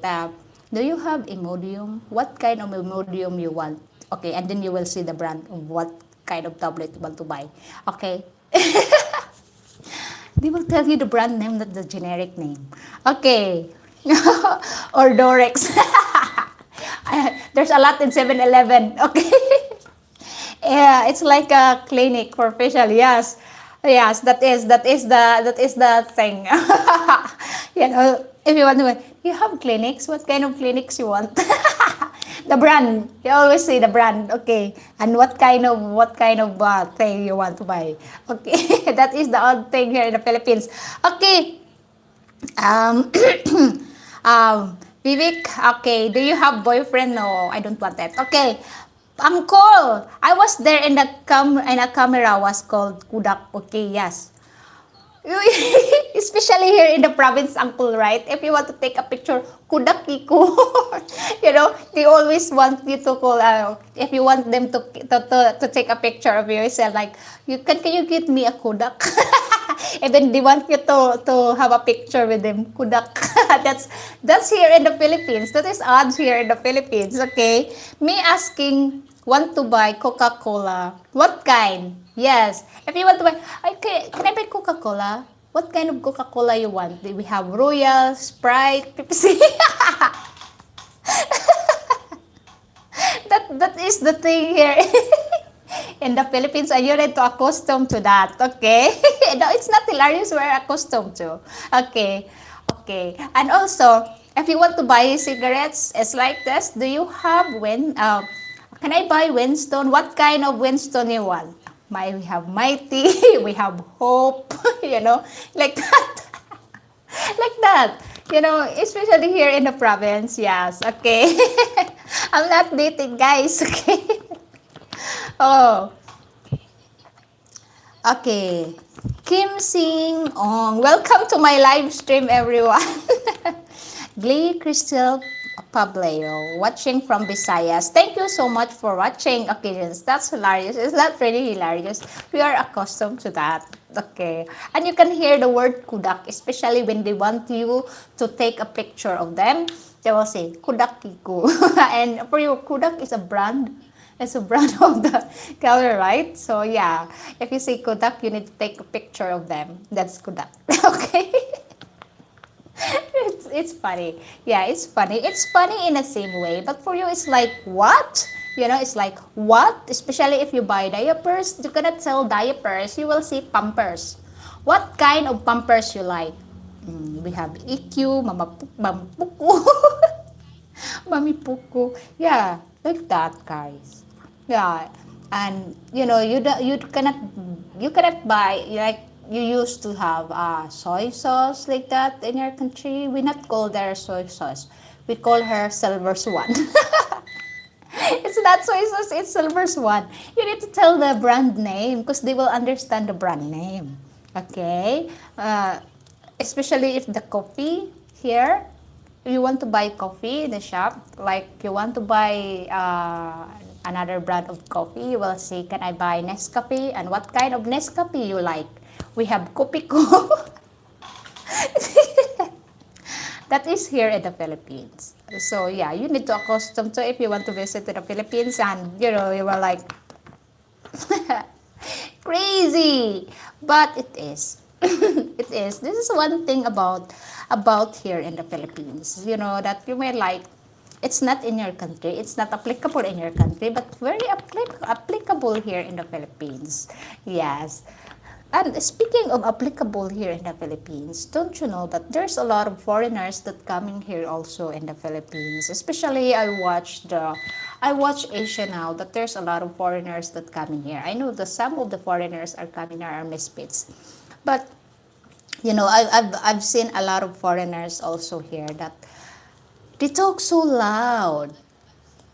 Do you have Imodium? What kind of Imodium you want? Okay, and then you will see the brand of what kind of tablet you want to buy. Okay. They will tell you the brand name, not the generic name. Okay. Or Dorex. There's a lot in 7-Eleven. Okay. Yeah, it's like a clinic for facial. Yes. Yes, that is the thing. If you want to, you have clinics. What kind of clinics you want? The brand. You always say the brand. Okay. And what kind of thing you want to buy. Okay. That is the odd thing here in the Philippines. Okay. Um, Vivek, okay. Do you have boyfriend? No, I don't want that. Okay. Uncle, I was there in the camera was called Kudak. Okay, yes. Especially here in the province, uncle, right? If you want to take a picture, kudak iko. They always want you to call. If you want them to take a picture of you, say like, can you get me a kudak? Even they want you to have a picture with them, kudak. that's here in the Philippines. That is odd here in the Philippines. Okay, me asking want to buy Coca-Cola. What kind? Yes. If you want to buy, okay, can I buy Coca-Cola? What kind of Coca-Cola you want? We have Royal, Sprite, Pepsi. That is the thing here in the Philippines, and you need to accustom to that. Okay. No, it's not hilarious. We're accustomed to. Okay. Okay. And also, if you want to buy cigarettes, it's like this. Do you have can I buy Winston? What kind of Winston you want? We have Mighty, we have Hope, like that. Like that. Especially here in the province. Yes, okay. I'm not dating, guys, okay? Oh, okay. Kim Sing Ong. Welcome to my live stream, everyone. Glee Crystal Pableo, watching from Visayas. Thank you so much for watching occasions. That's hilarious. Is that really hilarious? We are accustomed to that. Okay. And you can hear the word kudak, especially when they want you to take a picture of them. They will say, kudak kiku. And for you, kudak is a brand. It's a brand of the color, right? So yeah, if you say kudak, you need to take a picture of them. That's kudak. Okay. It's funny. Yeah, it's funny. It's funny in the same way. But for you, it's like, what? It's like, what? Especially if you buy diapers, you cannot sell diapers. You will see pampers. What kind of pampers you like? We have EQ, Mama Puku, Mami Puku. Yeah, like that, guys. Yeah, and you cannot buy like you used to have soy sauce like that in your country. We not call their soy sauce. We call her Silver Swan. It's not soy sauce, it's Silver Swan. You need to tell the brand name because they will understand the brand name. Okay? Especially if the coffee here, if you want to buy coffee in the shop, like you want to buy another brand of coffee, you will say, can I buy Nescafe? And what kind of Nescafe you like? We have Kopiko. That is here in the Philippines. So yeah, you need to accustom to if you want to visit to the Philippines and you were like crazy. But it is. It is. This is one thing about here in the Philippines. That you may like, it's not in your country, it's not applicable in your country, but very applicable here in the Philippines. Yes. And speaking of applicable here in the Philippines, don't you know that there's a lot of foreigners that coming here also in the Philippines? Especially I watch Asia now, that there's a lot of foreigners that coming here. I know that some of the foreigners are coming here are misfits, but I've seen a lot of foreigners also here that they talk so loud.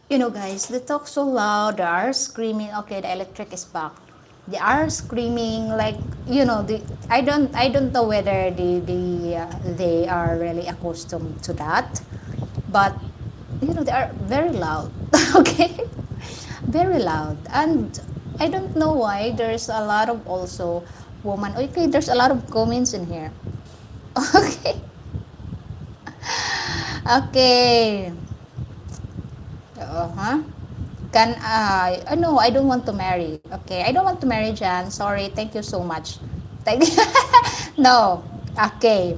Guys, they talk so loud. They are screaming. Okay, the electric is back. They are screaming like I don't know whether they are really accustomed to that, but they are very loud. Okay, very loud, and I don't know why. There's a lot of also woman. Okay, there's a lot of comments in here. Okay. Okay. huh? Can I? No, I don't want to marry. Okay, I don't want to marry, Jan. Sorry. Thank you so much. Thank No. Okay.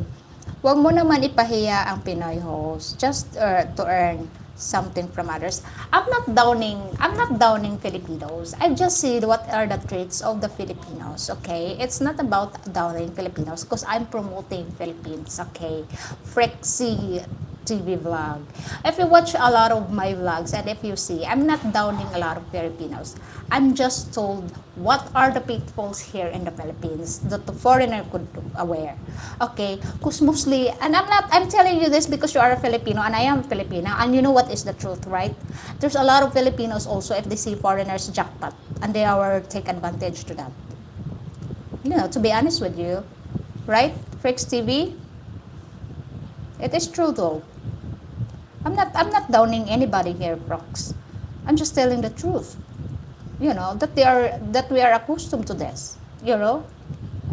Huwag mo naman ipahiya ang Pinoy host just to earn something from others. I'm not downing Filipinos. I just see what are the traits of the Filipinos, okay? It's not about downing Filipinos because I'm promoting Philippines, okay? Frexy TV vlog. If you watch a lot of my vlogs and if you see, I'm not downing a lot of Filipinos. I'm just told what are the pitfalls here in the Philippines that the foreigner could aware. Okay, because mostly, and I'm telling you this because you are a Filipino and I am a Filipina, and you know what is the truth, right? There's a lot of Filipinos also, if they see foreigners, jackpot, and they are take advantage to that. You know, to be honest with you, right? Freaks TV, it is true though. I'm not downing anybody here, Prox. I'm just telling the truth. You know, that we are accustomed to this. You know?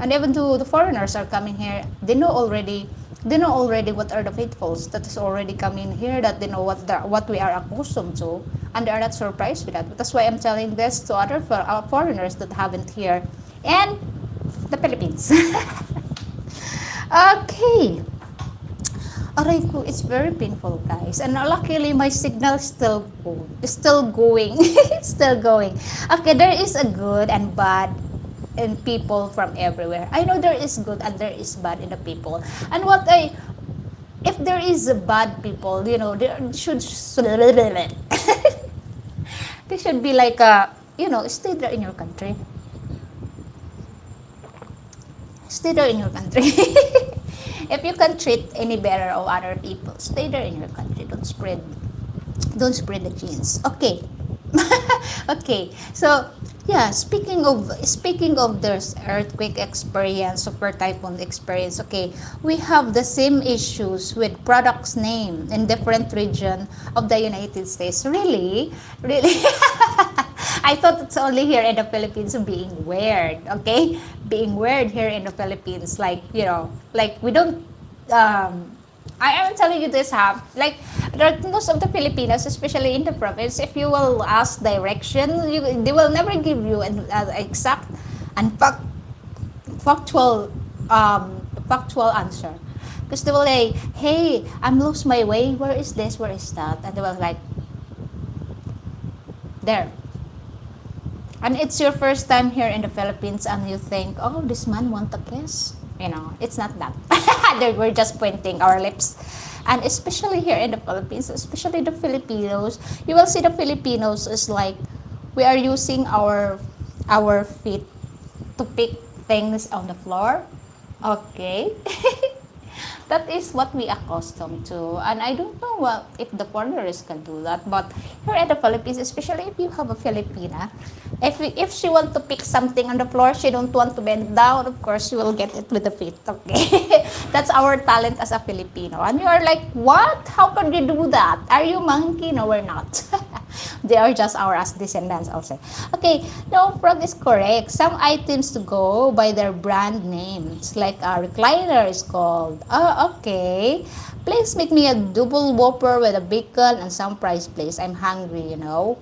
And even though the foreigners are coming here, they know already what are the pitfalls that is already coming here, that they know what we are accustomed to, and they are not surprised with that. That's why I'm telling this to other foreigners that haven't here and the Philippines. Okay. Aray ko, it's very painful, guys. And luckily, my signal is still going. It's still going. Okay, there is a good and bad in people from everywhere. I know there is good and there is bad in the people. And if there is a bad people, you know, there should, they should be like, stay there in your country. Stay there in your country. If you can treat any better of other people, stay there in your country. Don't spread the genes. Okay. Okay. So yeah, speaking of this earthquake experience, super typhoon experience, okay, we have the same issues with products name in different region of the United States. Really? Really? I thought it's only here in the Philippines being weird, okay? Being weird here in the Philippines, like, you know, like we don't, I am telling you this, like, most of the Filipinos, especially in the province, if you will ask direction, they will never give you an exact and factual, factual answer. Because they will say, hey, I'm lost my way, where is this, where is that? And they will like, there. And it's your first time here in the Philippines and you think, oh, this man want a kiss. You know, it's not that. We're just pointing our lips. And especially here in the Philippines, especially the Filipinos, you will see the Filipinos is like, we are using our feet to pick things on the floor. Okay. That is what we accustomed to, and I don't know if the foreigners can do that, but here in the Philippines, especially if you have a Filipina, if she want to pick something on the floor, she don't want to bend down, of course she will get it with the feet. Okay. That's our talent as a Filipino, and you are like, what, how can you do that? Are you monkey? No, we're not. They are just our descendants also. Okay, no, Frog is correct. Some items to go by their brand names, like a recliner is called. Oh, okay. Please make me a double whopper with a bacon and some fries, please. I'm hungry, you know.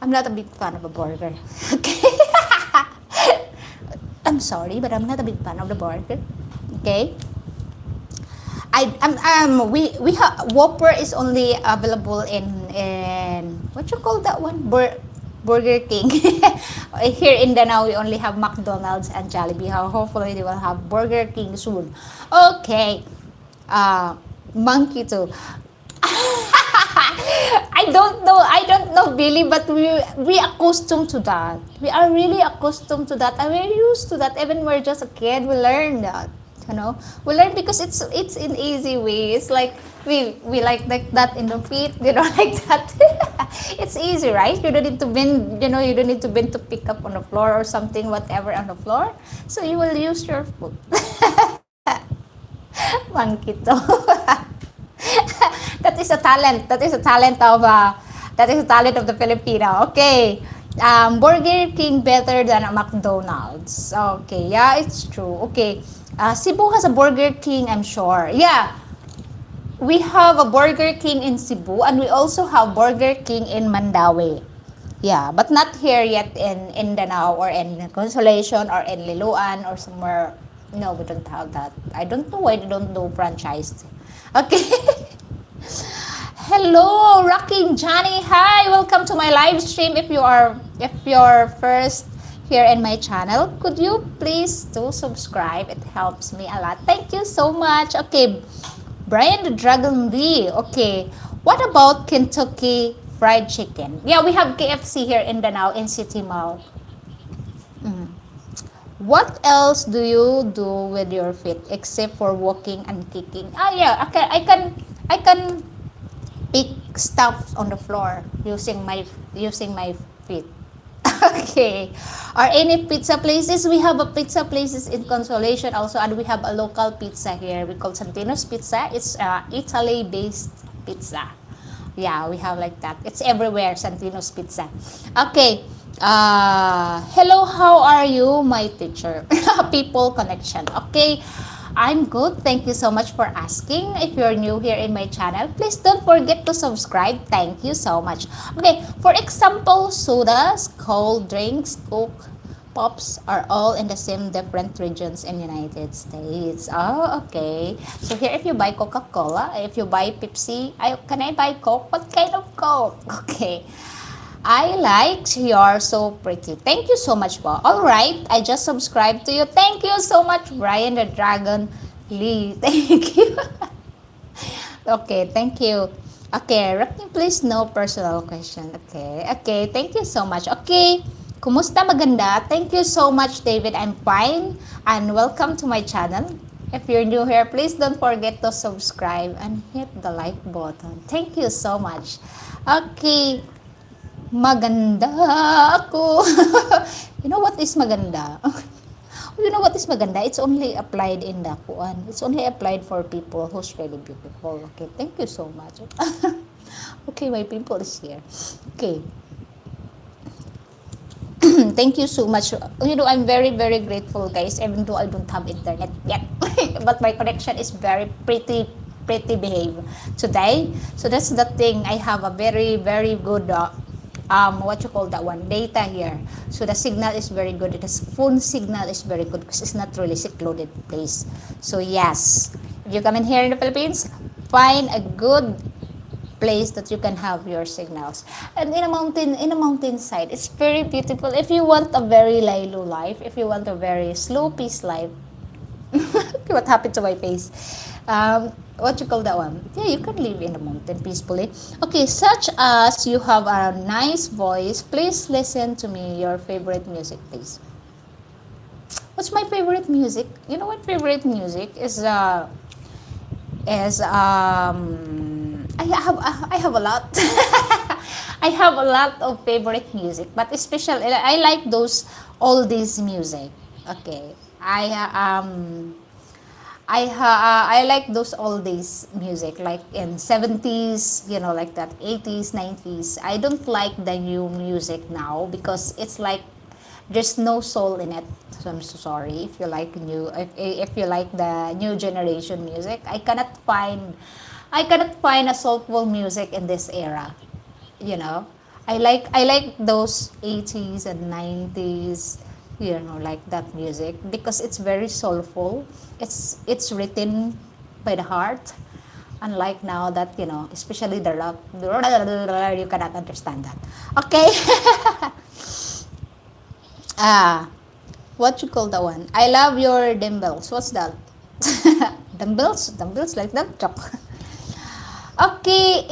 I'm not a big fan of a burger. Okay. I'm sorry, but I'm not a big fan of the burger. Okay. We have Whopper is only available in what you call that one, Burger King. Here in Danau we only have McDonald's and Jollibee. Hopefully they will have Burger King soon. Okay, monkey too. I don't know Billy, but we accustomed to that. We are really accustomed to that, and we're used to that. Even we're just a kid, we learn that. You know, we learn because it's in easy way. It's like we like that in the feet, you know, like that. It's easy, right? You don't need to bend, you know, you don't need to bend to pick up on the floor or something, whatever on the floor. So you will use your foot. Monkey to. That is a talent. That is a talent of the Filipino. Okay. Burger King better than a McDonald's. Okay, yeah, it's true. Okay. Cebu has a Burger King, I'm sure. Yeah. We have a Burger King in Cebu and we also have Burger King in Mandaue. Yeah, but not here yet in Danao or in Consolation or in Liloan or somewhere. No, we don't have that. I don't know why they don't do franchise. Okay. Hello, Rocking Johnny. Hi, welcome to my live stream. If you're first here in my channel, could you please do subscribe? It helps me a lot. Thank you so much. Okay, Brian the Dragon Lee. Okay, what about Kentucky Fried Chicken? Yeah, we have KFC here in Danao in City Mall. Mm. What else do you do with your feet except for walking and kicking? Ah, yeah, okay, I can pick stuff on the floor using my feet. Okay. Or any pizza places? We have a pizza places in Consolation also, and we have a local pizza here. We call Santino's Pizza. It's Italy-based pizza. Yeah, we have like that. It's everywhere, Santino's Pizza. Okay. Hello, how are you, my teacher? People connection. Okay. I'm good. Thank you so much for asking. If you're new here in my channel, please don't forget to subscribe. Thank you so much. Okay, for example, sodas, cold drinks, Coke, Pops are all in the same different regions in United States. Oh, okay. So here, if you buy Coca-Cola, if you buy Pepsi, can I buy Coke? What kind of Coke? Okay. I liked you're so pretty. Thank you so much po. Alright, I just subscribed to you. Thank you so much, Brian the Dragon Lee. Thank you. Okay, thank you. Okay, Rocky, please no personal question. Okay, okay, thank you so much. Okay, kumusta maganda? Thank you so much, David. I'm fine. And welcome to my channel. If you're new here, please don't forget to subscribe and hit the like button. Thank you so much. Okay. Maganda ako. You know what is maganda? You know what is maganda? It's only applied in the kuan. It's only applied for people who's really beautiful. Okay, thank you so much. Okay, my pimple is here. Okay. Thank you so much. You know, I'm very, very grateful, guys, even though I don't have internet yet. But my connection is very pretty behave today. So that's the thing. I have a very, very good what you call that one, data here. So the signal is very good. The phone signal is very good because it's not really secluded place. So yes, if you come in here in the Philippines, find a good place that you can have your signals. And in a mountainside, it's very beautiful. If you want a very lilo life, if you want a very slow peace life, what happened to my face? What you call that one? Yeah, you can live in the mountain peacefully. Okay, such as you have a nice voice, please listen to me your favorite music, please. What's my favorite music? You know what favorite music is I have a lot. I have a lot of favorite music, but especially I like those oldies music. Okay. I like those oldies music, like in 70s, you know, like that, 80s, 90s. I don't like the new music now because it's like there's no soul in it. So I'm so sorry if you like if you like the new generation music. I cannot find a soulful music in this era. You know, I like those 80s and 90s, you know, like that music because it's very soulful. It's written by the heart, unlike now that, you know, especially the rock, you cannot understand that. Okay. What you call that one? I love your dumbbells. What's that? Dumbbells like that. Okay,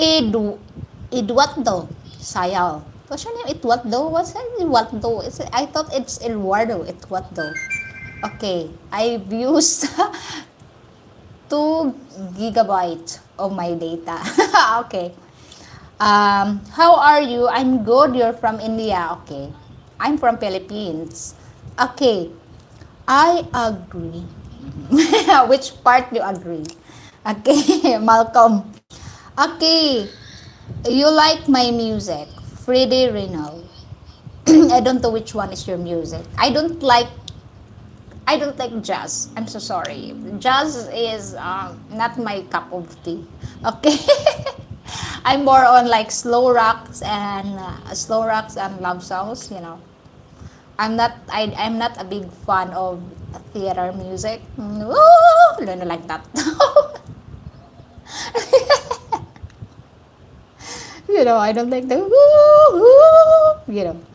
Eduardo Sayal. What's your name? Eduardo? What's that? Eduardo? I thought it's Eduardo. Eduardo. Okay, I've used 2 gigabytes of my data. Okay. How are you? I'm good. You're from India. Okay. I'm from Philippines. Okay. I agree. Which part do you agree? Okay, Malcolm. Okay. You like my music. Freddie Reynolds. I don't know which one is your music. I don't like I don't like jazz. I'm so sorry. Jazz is not my cup of tea. Okay. I'm more on like slow rocks and love songs. I'm not a big fan of theater music. No, like that. I don't like the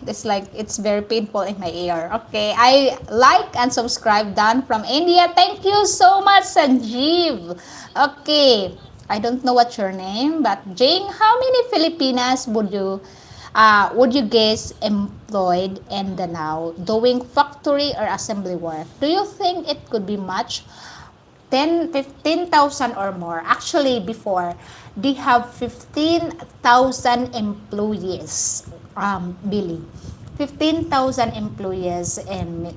it's like it's very painful in my ear. Okay, I like and subscribe Dan from India. Thank you so much, Sanjeev. Okay, I don't know what's your name, but Jing, how many Filipinas would you guess employed in the now doing factory or assembly work? Do you think it could be much? 15,000 or more. Actually, before, they have 15,000 employees, Billy. 15,000 employees in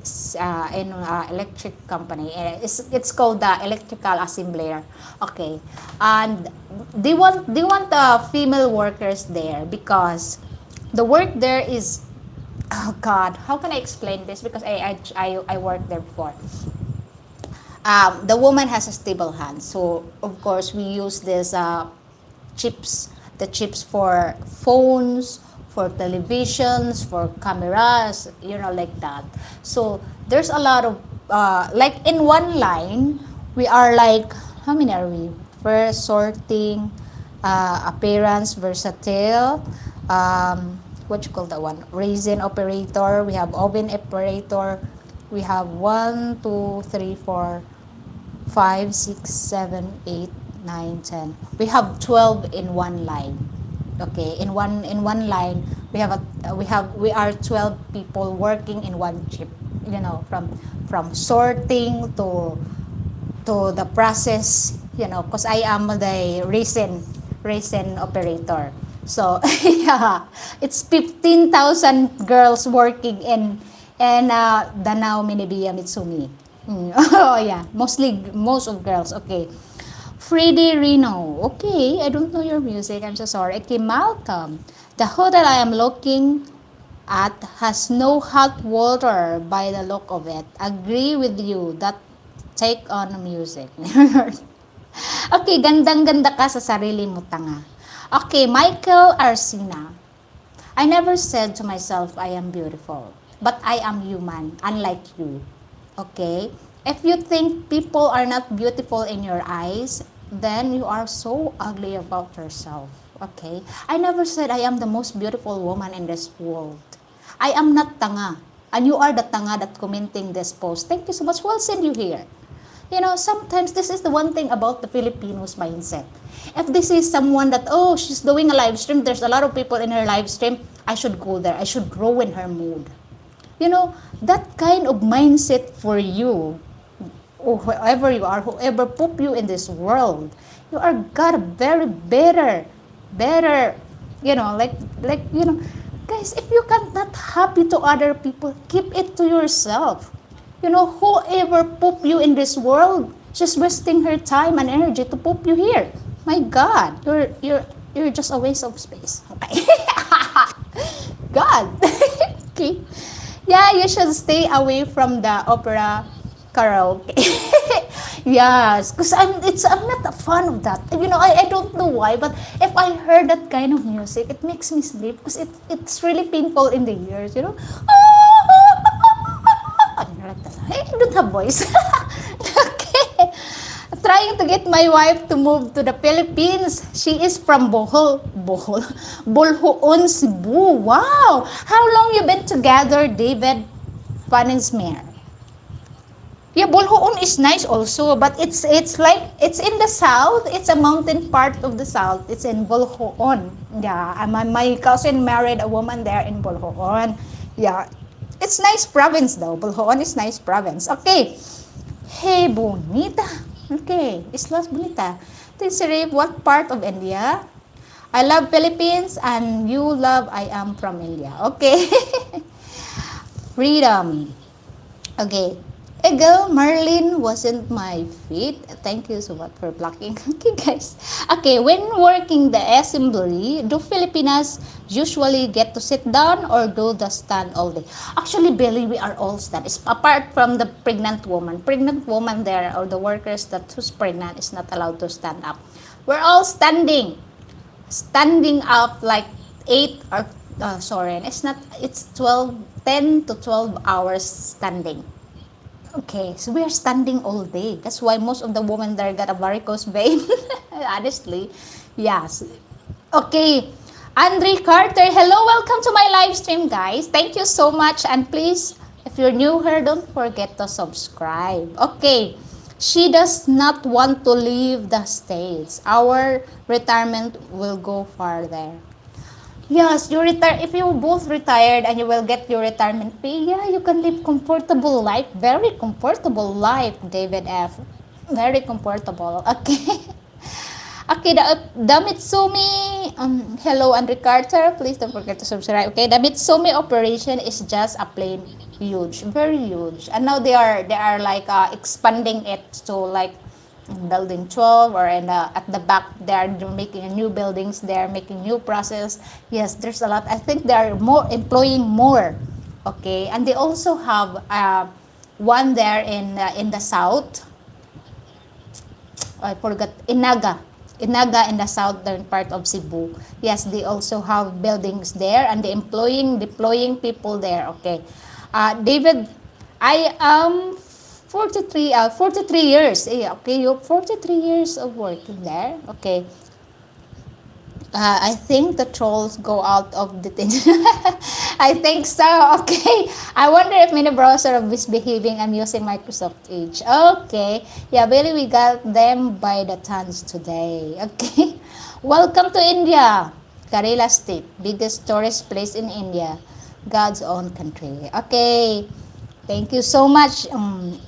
electric company. It's called the electrical assembler. Okay. And they want female workers there because the work there is, oh God, how can I explain this? Because I worked there before. The woman has a stable hand. So, of course, we use this chips, the chips for phones, for televisions, for cameras, like that. So, there's a lot of, like in one line, we are like, how many are we? First, sorting, appearance, versatile, what you call that one? Raisin operator, we have oven operator, we have 1, 2, 3, 4, 5, 6, 7, 8, 9, 10. We have 12 in one line. Okay, in one line we are 12 people working in one chip. From sorting to the process. Because I am the resin operator. So yeah, it's 15,000 girls working in Danao Minibiya Mitsumi. Oh yeah, most of girls. Okay. Freddie Reno. Okay, I don't know your music. I'm so sorry. Okay, Malcolm. The hotel I am looking at has no hot water by the look of it. Agree with you that take on music. Okay, gandang-ganda ka sa sarili mo, tanga. Okay, Michael Arcina. I never said to myself I am beautiful, but I am human, unlike you. Okay? If you think people are not beautiful in your eyes, then you are so ugly about yourself. Okay? I never said I am the most beautiful woman in this world. I am not tanga. And you are the tanga that commenting this post. Thank you so much. We'll send you here. Sometimes this is the one thing about the Filipinos mindset. If this is someone that, oh, she's doing a live stream, there's a lot of people in her live stream, I should go there. I should ruin her mood. That kind of mindset for you, or whoever you are, whoever put you in this world, you are got a very better, guys, if you can't not happy to other people, keep it to yourself. Whoever put you in this world, just wasting her time and energy to put you here. My God, you're just a waste of space. Okay. God. Okay. Yeah, you should stay away from the opera karaoke. Yes, because I'm not a fan of that. I don't know why, but if I heard that kind of music, it makes me sleep because it's really painful in the ears. Like that. I don't have voice. Okay. Trying to get my wife to move to the Philippines. She is from Bolhoon, Cebu. Wow! How long you been together, David Panismer? Yeah, Bolhoon is nice also, but it's like it's in the south. It's a mountain part of the south. It's in Bolhoon. Yeah, my cousin married a woman there in Bolhoon. Yeah, it's nice province though. Bolhoon is nice province. Okay. Hey, bonita. Okay, Islas Bonita. Tinsirib, what part of India? I love Philippines and you love I am from India. Okay. Freedom. Okay. Eagle, Marlin wasn't my feet. Thank you so much for blocking. Okay, guys. Okay, when working the assembly, do Filipinas usually get to sit down or do the stand all day? Actually, Billy, we are all stand. It's apart from the pregnant woman. Pregnant woman there or the workers that who's pregnant is not allowed to stand up. We're all standing. Standing up like 8 or sorry, it's 12, 10 to 12 hours standing. Okay, so we are standing all day. That's why most of the women there got a varicose vein. Honestly, yes. Okay, Andre Carter, hello, welcome to my live stream, guys. Thank you so much, and please, if you're new here, don't forget to subscribe. Okay, she does not want to leave the States. Our retirement will go farther. Yes, you retire. If you both retired and you will get your retirement pay, yeah, you can live comfortable life. Very comfortable life, David F. Very comfortable. Okay. Okay, the Mitsumi, hello, Andre Carter. Please don't forget to subscribe. Okay, the Mitsumi operation is just a plain huge, very huge. And now they are like expanding it to like building 12 or at the back they're making a new buildings, they're making new process. Yes, there's a lot. I think they're more employing more. Okay, and they also have one there in the south. I forgot, Inaga in the southern part of Cebu. Yes, they also have buildings there and they deploying people there. Okay, David, I am 43 years. Okay, you 43 years of working there. Okay. I think the trolls go out of the thing. I think so. Okay. I wonder if many browsers are misbehaving. I'm using Microsoft Edge. Okay. Yeah, Billy, we got them by the tons today. Okay. Welcome to India. Kerala State, biggest tourist place in India. God's own country. Okay. Thank you so much.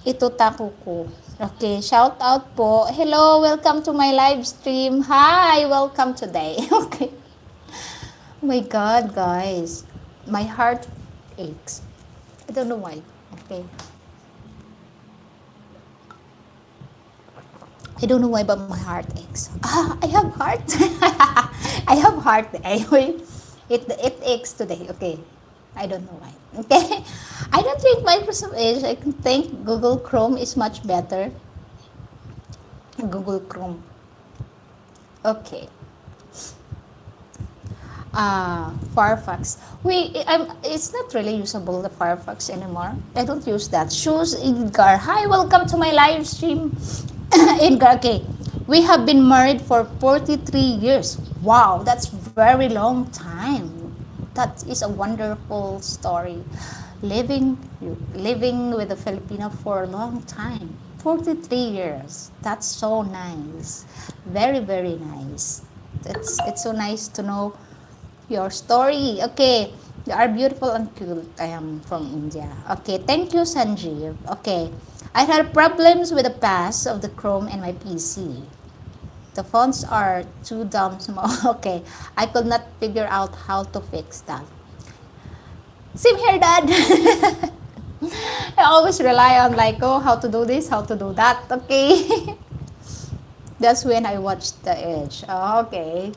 Ito taku ko. Okay, shout out po. Hello, welcome to my live stream. Hi, welcome today. Okay. Oh my God, guys. My heart aches. I don't know why. Okay. I don't know why, but my heart aches. I have heart. I have heart. Anyway, it aches today. Okay. I don't know why. Okay. I don't think Microsoft Edge. I think Google Chrome is much better. Google Chrome. Okay. Firefox. It's not really usable, the Firefox anymore. I don't use that. Shoes Edgar. Hi, welcome to my live stream. Edgar, okay. We have been married for 43 years. Wow, that's very long time. That is a wonderful story. Living with a Filipino for a long time. 43 years. That's so nice. Very, very nice. It's so nice to know your story. Okay. You are beautiful and cute. I am from India. Okay. Thank you, Sanjeev. Okay. I had problems with the pass of the Chrome in my PC. The fonts are too damn small. Okay. I could not figure out how to fix that. Same here, Dad. I always rely on like, oh, how to do this, how to do that. Okay. That's when I watched The Edge. Oh, okay.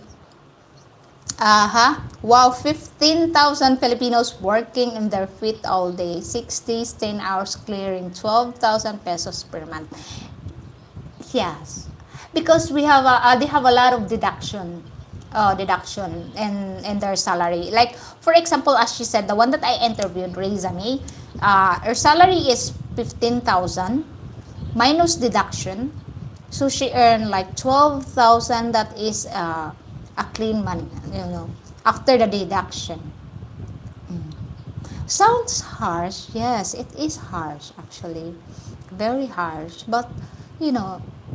Wow, 15,000 Filipinos working in their feet all day. 6 days, 10 hours clearing 12,000 pesos per month. Yes. Because they have a lot of deduction in their salary. Like, for example, as she said, the one that I interviewed, Rizami, her salary is 15,000 minus deduction. So she earned like 12,000. That is a clean money, after the deduction. Sounds harsh. Yes, it is harsh actually. Very harsh. But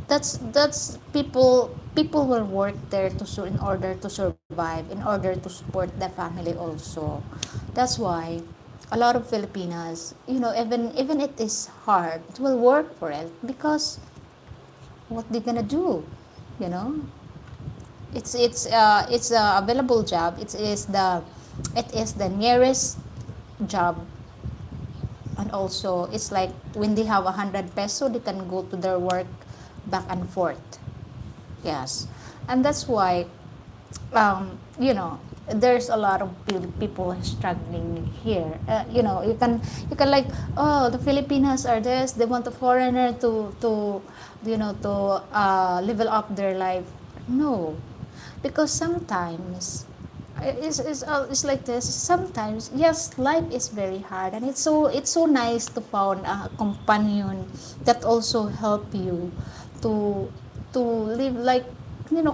that's people will work there in order to survive, in order to support their family also. That's why a lot of Filipinas, even it is hard, it will work for it because what they gonna do, you know? It's a available job. It is the nearest job And also, it's like when they have 100 peso, they can go to their work back and forth. Yes. And that's why, there's a lot of people struggling here. You can like, oh, the Filipinas are this. They want the foreigner to level up their life. No, because sometimes it's like this. Sometimes, yes, life is very hard, and it's so nice to find a companion that also help you to to live like,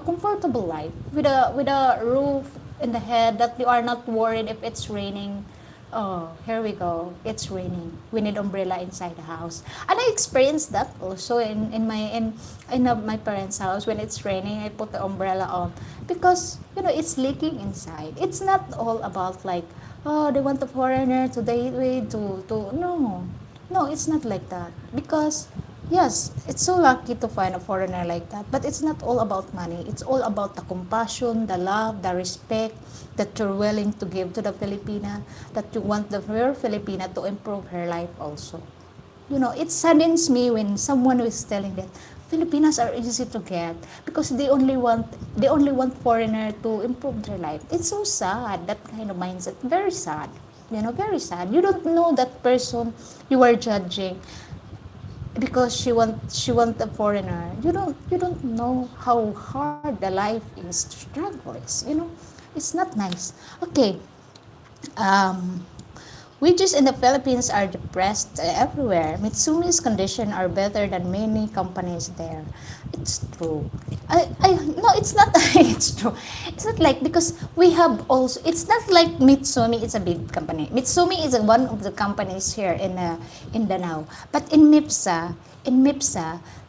comfortable life with a roof in the head, that you are not worried if it's raining. Oh, here we go. It's raining. We need umbrella inside the house. And I experienced that also in my parents' house. When it's raining, I put the umbrella on because it's leaking inside. It's not all about like, oh, they want the foreigner to date with to no. No, it's not like that. Because yes, it's so lucky to find a foreigner like that. But it's not all about money. It's all about the compassion, the love, the respect that you're willing to give to the Filipina, that you want your Filipina to improve her life also. It saddens me when someone is telling that Filipinas are easy to get because they only want foreigner to improve their life. It's so sad, that kind of mindset. Very sad. Very sad. You don't know that person you are judging because she want a foreigner. You don't know how hard the life is, struggle is. It's not nice. Okay. um Wages in the Philippines are depressed everywhere. Mitsumi's conditions are better than many companies there. It's true. No, it's not. It's true. It's not like, because we have also. It's not like Mitsumi is a big company. Mitsumi is one of the companies here in Danau. But in MIPSA,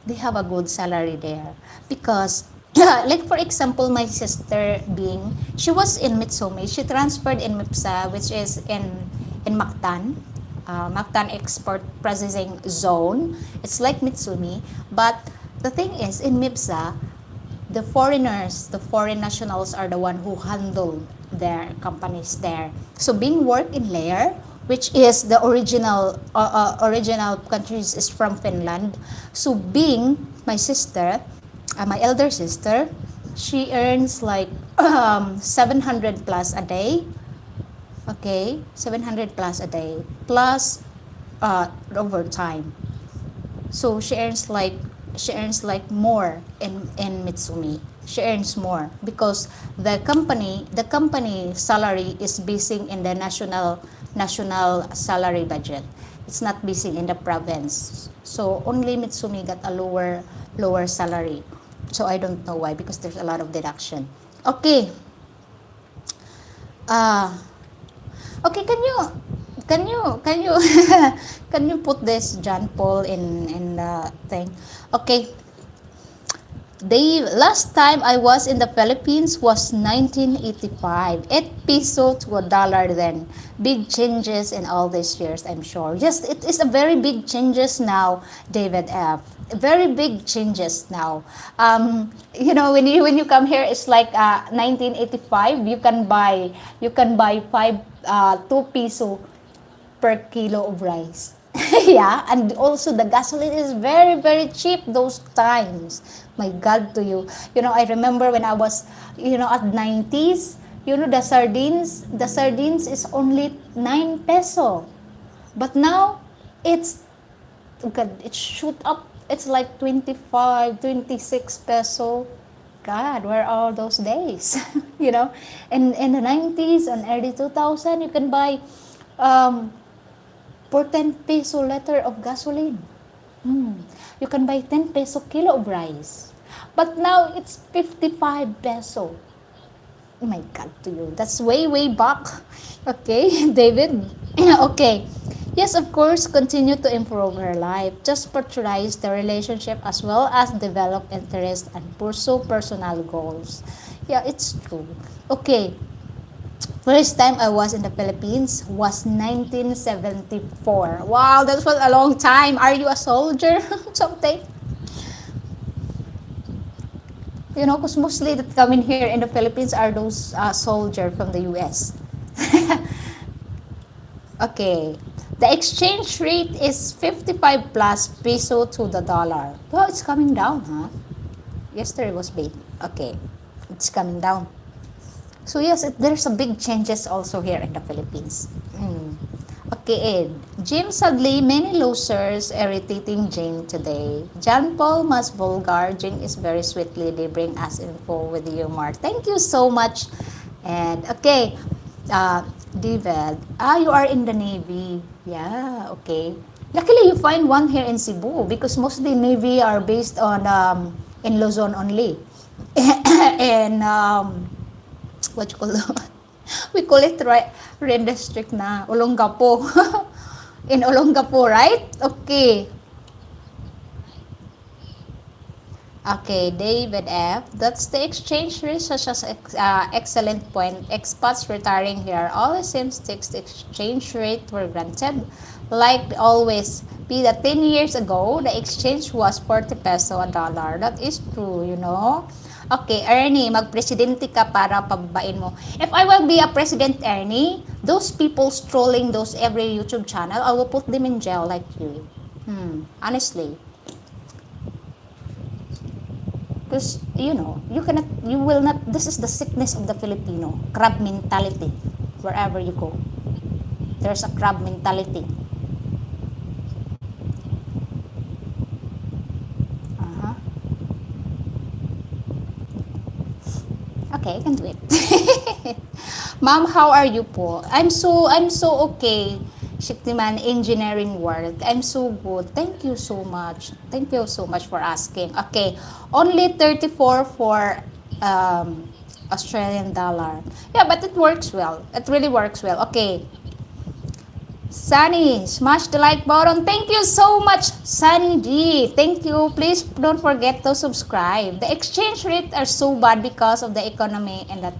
they have a good salary there because. Like for example, my sister she was in Mitsumi. She transferred in MIPSA, which is in Mactan, Mactan Export Processing Zone. It's like Mitsumi, but the thing is, in MIPSA, the foreign nationals are the one who handle their companies there. So being worked in Lair, which is the original countries is from Finland. So being my elder sister, she earns like 700 plus a day. Okay, 700 plus a day plus overtime. So she earns like more in Mitsumi. She earns more because the company salary is basing in the national salary budget. It's not basing in the province. So only Mitsumi got a lower salary. So I don't know why, because there's a lot of deduction. Okay. Uh Okay, can you can you put this John Paul in the thing? Okay. Last time I was in the Philippines was 1985. 8 peso to a dollar then. Big changes in all these years, I'm sure. Yes, it is a very big changes now, David F. Very big changes now. When you come here, it's like 1985. You can buy 2 peso per kilo of rice. Yeah, and also the gasoline is very very cheap those times. My God, to you. I remember when I was, at 90s. The sardines is only 9 peso, but now it's God, it shoot up. It's like 25, 26 peso. God, where are those days? In the 90s and early 2000, you can buy um, for 10 peso liter of gasoline. You can buy 10 peso kilo of rice. But now it's 55 peso. Oh my God, to you. That's way, way back. Okay, David? Okay. Yes, of course, continue to improve her life. Just prioritize the relationship as well as develop interest and pursue personal goals. Yeah, it's true. Okay. First time I was in the Philippines was 1974. Wow, that was a long time. Are you a soldier? Something? Because mostly that come in here in the Philippines are those soldiers from the US. Okay. The exchange rate is 55 plus peso to the dollar. Well, it's coming down, huh? Yesterday was big. Okay, it's coming down. So yes, there's a big changes also here in the Philippines. Okay, Ed. Jim sadly, many losers irritating Jane today. John Paul mas vulgar. Jane is very sweetly. They bring us info with humor. Thank you so much. And okay, David. You are in the Navy. Yeah, okay. Luckily, you find one here in Cebu because most of the Navy are based on in Luzon only. And what you call it? We call it Red District na Olongapo. In Olongapo, right? Okay. Okay, David F. That's the exchange rate, such as excellent point. Expats retiring here always seems fixed exchange rate were granted. Like always, be that 10 years ago, the exchange was 40 peso a dollar. That is true, you know. Okay, Ernie, mag-presidente ka para pababain mo. If I will be a president, Ernie, those people strolling those every YouTube channel, I will put them in jail like you. Honestly. Because, you know, you will not, this is the sickness of the Filipino. Crab mentality. Wherever you go. There's a crab mentality. Okay, I can do it. Ma'am, how are you po? I'm so okay. Shiktiman engineering work. I'm so good. Thank you so much. Thank you so much for asking. Okay, only 34 for Australian dollar. Yeah, but it works well. It really works well. Okay. Sunny, smash the like button. Thank you so much, Sunny G. Thank you. Please don't forget to subscribe. The exchange rate are so bad because of the economy and that.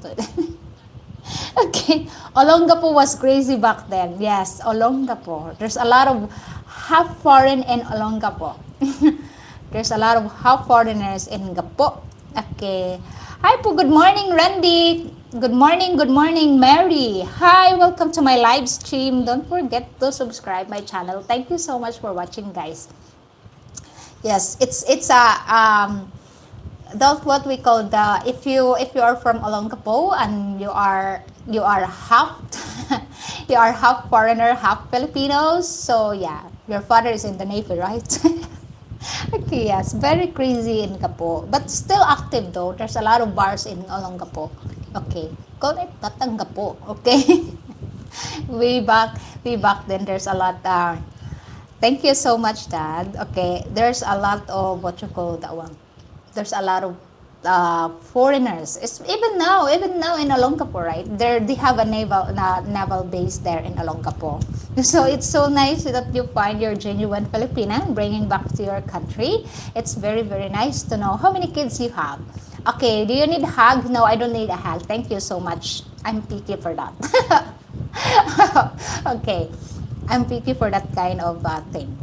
Okay, Olongapo was crazy back then. Yes, Olongapo. There's a lot of half foreign in Olongapo. There's a lot of half foreigners in Gapo. Okay. Hi po, good morning, Randy. Good morning, Mary. Hi, welcome to my live stream. Don't forget to subscribe my channel. Thank you so much for watching, guys. Yes, it's that's what we call the if you are from Olongapo and you are half you are half foreigner, half Filipinos. So yeah, your father is in the Navy, right? Okay, yes, very crazy in Gapo, but still active though. There's a lot of bars in Olongapo. Okay, call it Tatanggapo. Okay, way back then. There's a lot. Thank you so much, Dad. Okay, there's a lot of what you call that one. There's a lot of foreigners. It's even now in Olongapo, right? They have a naval base there in Olongapo. So it's so nice that you find your genuine Filipina bringing back to your country. It's very, very nice to know how many kids you have. Okay, do you need a hug? No, I don't need a hug. Thank you so much. I'm picky for that. Okay, I'm picky for that kind of thing.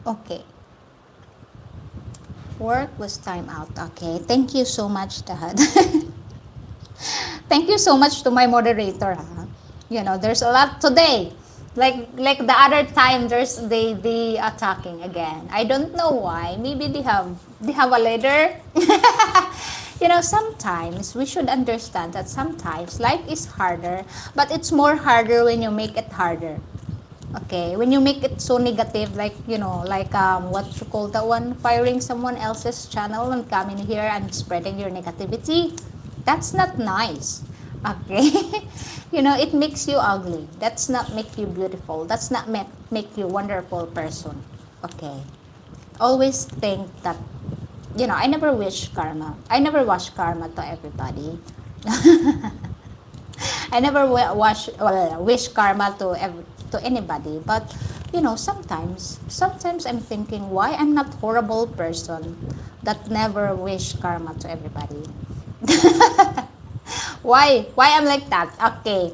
Okay. Work was time out. Okay, thank you so much, Dad. Thank you so much to my moderator. Huh? You know, there's a lot today. Like the other time, there's they attacking again. I don't know why. Maybe they have a leader. You know, sometimes we should understand that sometimes life is harder, but it's more harder when you make it harder. Okay, when you make it so negative, like, you know, like what you call that one, firing someone else's channel and coming here and spreading your negativity, that's not nice. Okay. You know, it makes you ugly. That's not make you beautiful. That's not make you wonderful person. Okay, always think that, you know, I never wish karma. I never wish karma to everybody. I never wish karma to anybody, but you know, sometimes I'm thinking why I'm not horrible person that never wish karma to everybody. why I'm like that? Okay,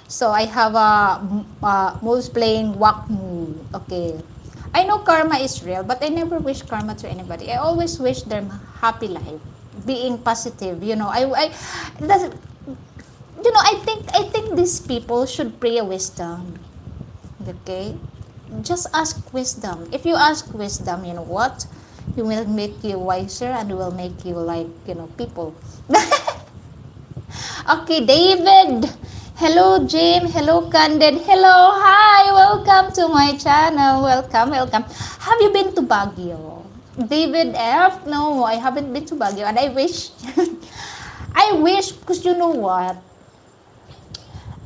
so I have a moves playing Wakmu. Okay, I know karma is real, but I never wish karma to anybody. I always wish them happy life, being positive. You know, I I think these people should pray a wisdom. Okay? Just ask wisdom. If you ask wisdom, you know what? It will make you wiser and it will make you like, people. Okay, David. Hello, Jane. Hello, Candid. Hello, hi. Welcome to my channel. Welcome, welcome. Have you been to Baguio? David F. No, I haven't been to Baguio, and I wish. I wish, because you know what?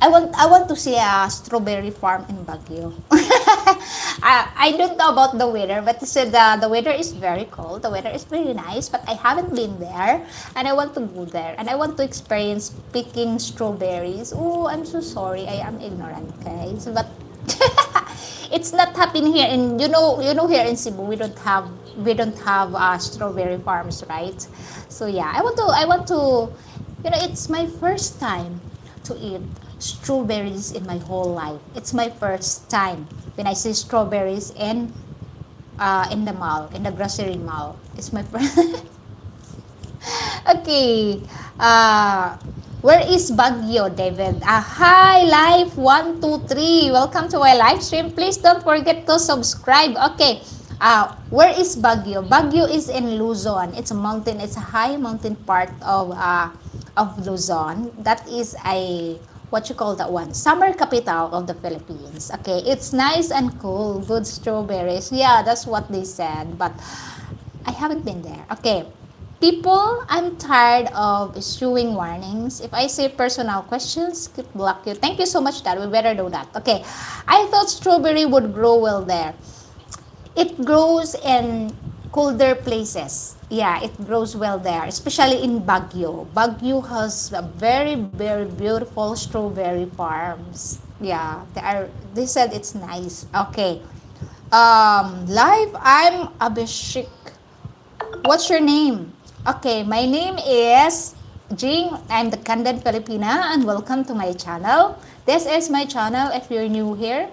I want to see a strawberry farm in Baguio. I don't know about the weather, but they said the weather is very cold. The weather is very nice, but I haven't been there, and I want to go there, and I want to experience picking strawberries. Oh, I'm so sorry, I am ignorant, guys, but it's not happening here in here in Cebu. We don't have strawberry farms, right? So yeah, I want to. It's my first time to eat strawberries in my whole life. It's my first time when I see strawberries in the mall, in the grocery mall. It's my first. Okay. Where is Baguio, David? Hi, live 123. Welcome to my live stream. Please don't forget to subscribe. Okay. Where is Baguio? Baguio is in Luzon. It's a mountain. It's a high mountain part of Luzon. That is a what you call that one? Summer capital of the Philippines. Okay, it's nice and cool. Good strawberries. Yeah, that's what they said. But I haven't been there. Okay. People, I'm tired of issuing warnings. If I say personal questions, could block you. Thank you so much, Dad. We better do that. Okay. I thought strawberry would grow well there. It grows in colder places. Yeah, it grows well there, especially in Baguio. Baguio has a very, very beautiful strawberry farms. Yeah, they said it's nice. Okay. Live, I'm Abhishek. What's your name? Okay, my name is Jing. I'm the Candid Filipina and welcome to my channel. This is my channel. If you're new here,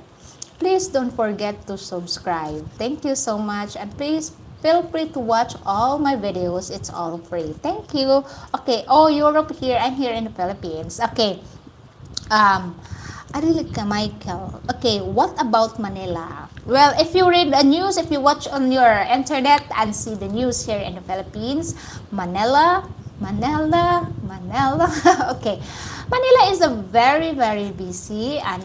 please don't forget to subscribe. Thank you so much, and please feel free to watch all my videos. It's all free. Thank you. Okay, Europe here. I'm here in the Philippines. Okay. Arilika Michael. Okay, what about Manila? Well, if you read the news, if you watch on your internet and see the news here in the Philippines, Manila. Okay. Manila is a very, very busy, and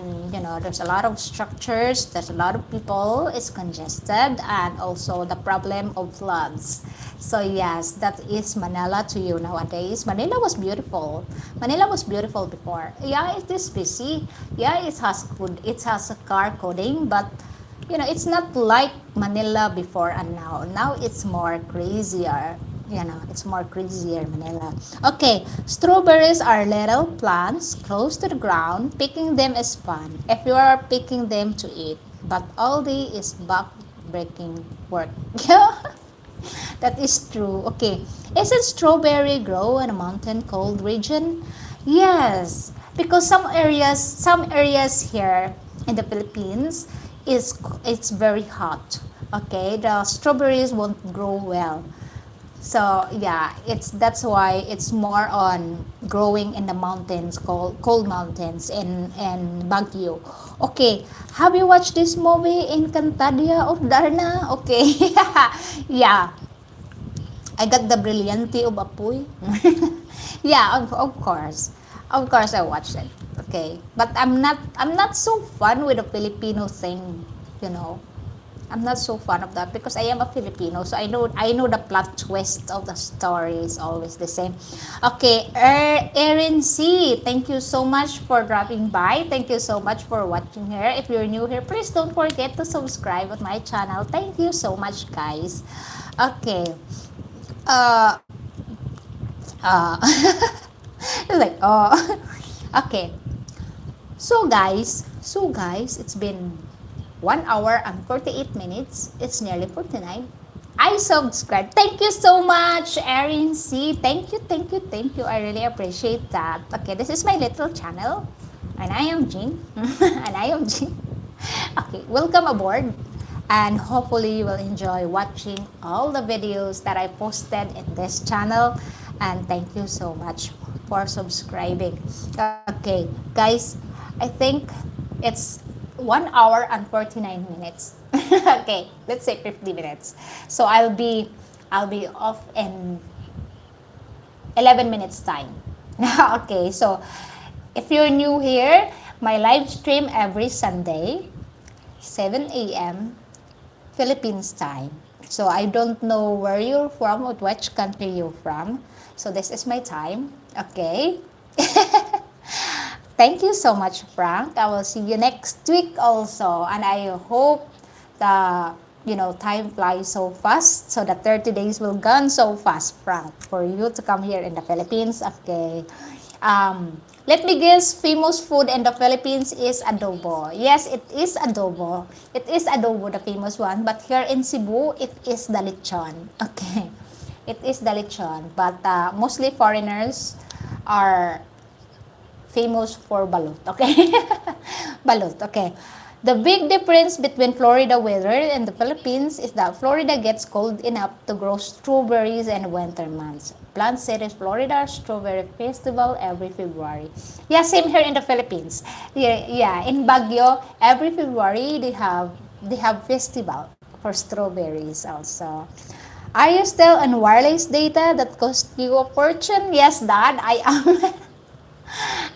there's a lot of structures, there's a lot of people, it's congested, and also the problem of floods. So yes, that is Manila to you nowadays. Manila was beautiful. Manila was beautiful before. Yeah, it is busy. Yeah, it has food, it has a car coding, but it's not like Manila before and now. Now it's more crazier. It's more crazier Manila. Okay, strawberries are little plants close to the ground. Picking them is fun if you are picking them to eat, but all day is back-breaking work. That is true. Okay, is it strawberry grow in a mountain cold region? Yes, because some areas here in the Philippines it's very hot. Okay, the strawberries won't grow well. So yeah, that's why it's more on growing in the mountains, cold mountains in Baguio. Okay, have you watched this movie in Cantadia of Darna? Okay, yeah, I got the Brilliante of Apoy. Yeah, of course I watched it. Okay, but I'm not so fun with the Filipino thing, you know. I'm not so fun of that because I am a Filipino, so I know the plot twist of the story is always the same. Okay, Erin C, thank you so much for dropping by. Thank you so much for watching here. If you're new here, please don't forget to subscribe on my channel. Thank you so much, guys. Okay. Uh. Uh. Like okay. So guys, it's been 1 hour and 48 minutes. It's nearly 49. I subscribed. Thank you so much, Erin C. Thank you. I really appreciate that. Okay, this is my little channel. And I am Jean. Okay, welcome aboard. And hopefully you will enjoy watching all the videos that I posted in this channel. And thank you so much for subscribing. Okay, guys, I think it's 1 hour and 49 minutes. Okay, let's say 50 minutes. So I'll be off in 11 minutes time. Okay, so if you're new here, my live stream every Sunday, 7 a.m. Philippines time. So I don't know where you're from or which country you're from. So this is my time. Okay. Thank you so much, Frank. I will see you next week also. And I hope the time flies so fast. So the 30 days will gone so fast, Frank, for you to come here in the Philippines. Okay. Let me guess, famous food in the Philippines is adobo. Yes, it is adobo. It is adobo, the famous one. But here in Cebu, it is the lechon. Okay. It is the lechon. But mostly foreigners are famous for balut, okay? Balut, okay. The big difference between Florida weather and the Philippines is that Florida gets cold enough to grow strawberries in winter months. Plant City's Florida Strawberry Festival every February. Yeah, same here in the Philippines. Yeah, in Baguio, every February they have festival for strawberries also. Are you still on wireless data that cost you a fortune? Yes, Dad, I am.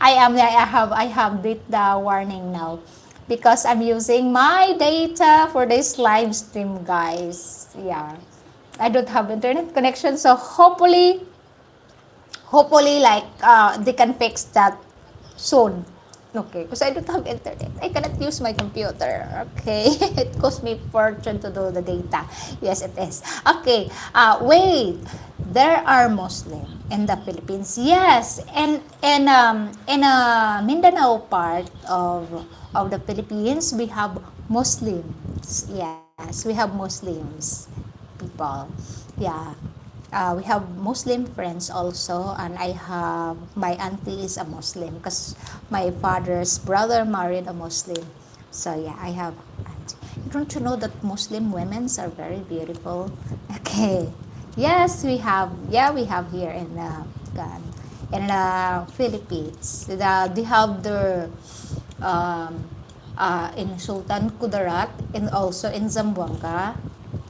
I have the warning now because I'm using my data for this live stream, guys. Yeah. I don't have internet connection, so hopefully like they can fix that soon. Okay, because I don't have internet. I cannot use my computer. Okay, it cost me fortune to do the data. Yes, it is. Okay, wait. There are Muslim in the Philippines. Yes, and in a Mindanao part of the Philippines, we have Muslims. Yes, we have Muslims people. Yeah. We have Muslim friends also, and I have my auntie is a Muslim because my father's brother married a Muslim. So yeah, I have auntie. Don't you know that Muslim women are very beautiful? Okay. Yes, we have. Yeah, we have here in the Philippines. They have the um, in Sultan Kudarat and also in Zamboanga.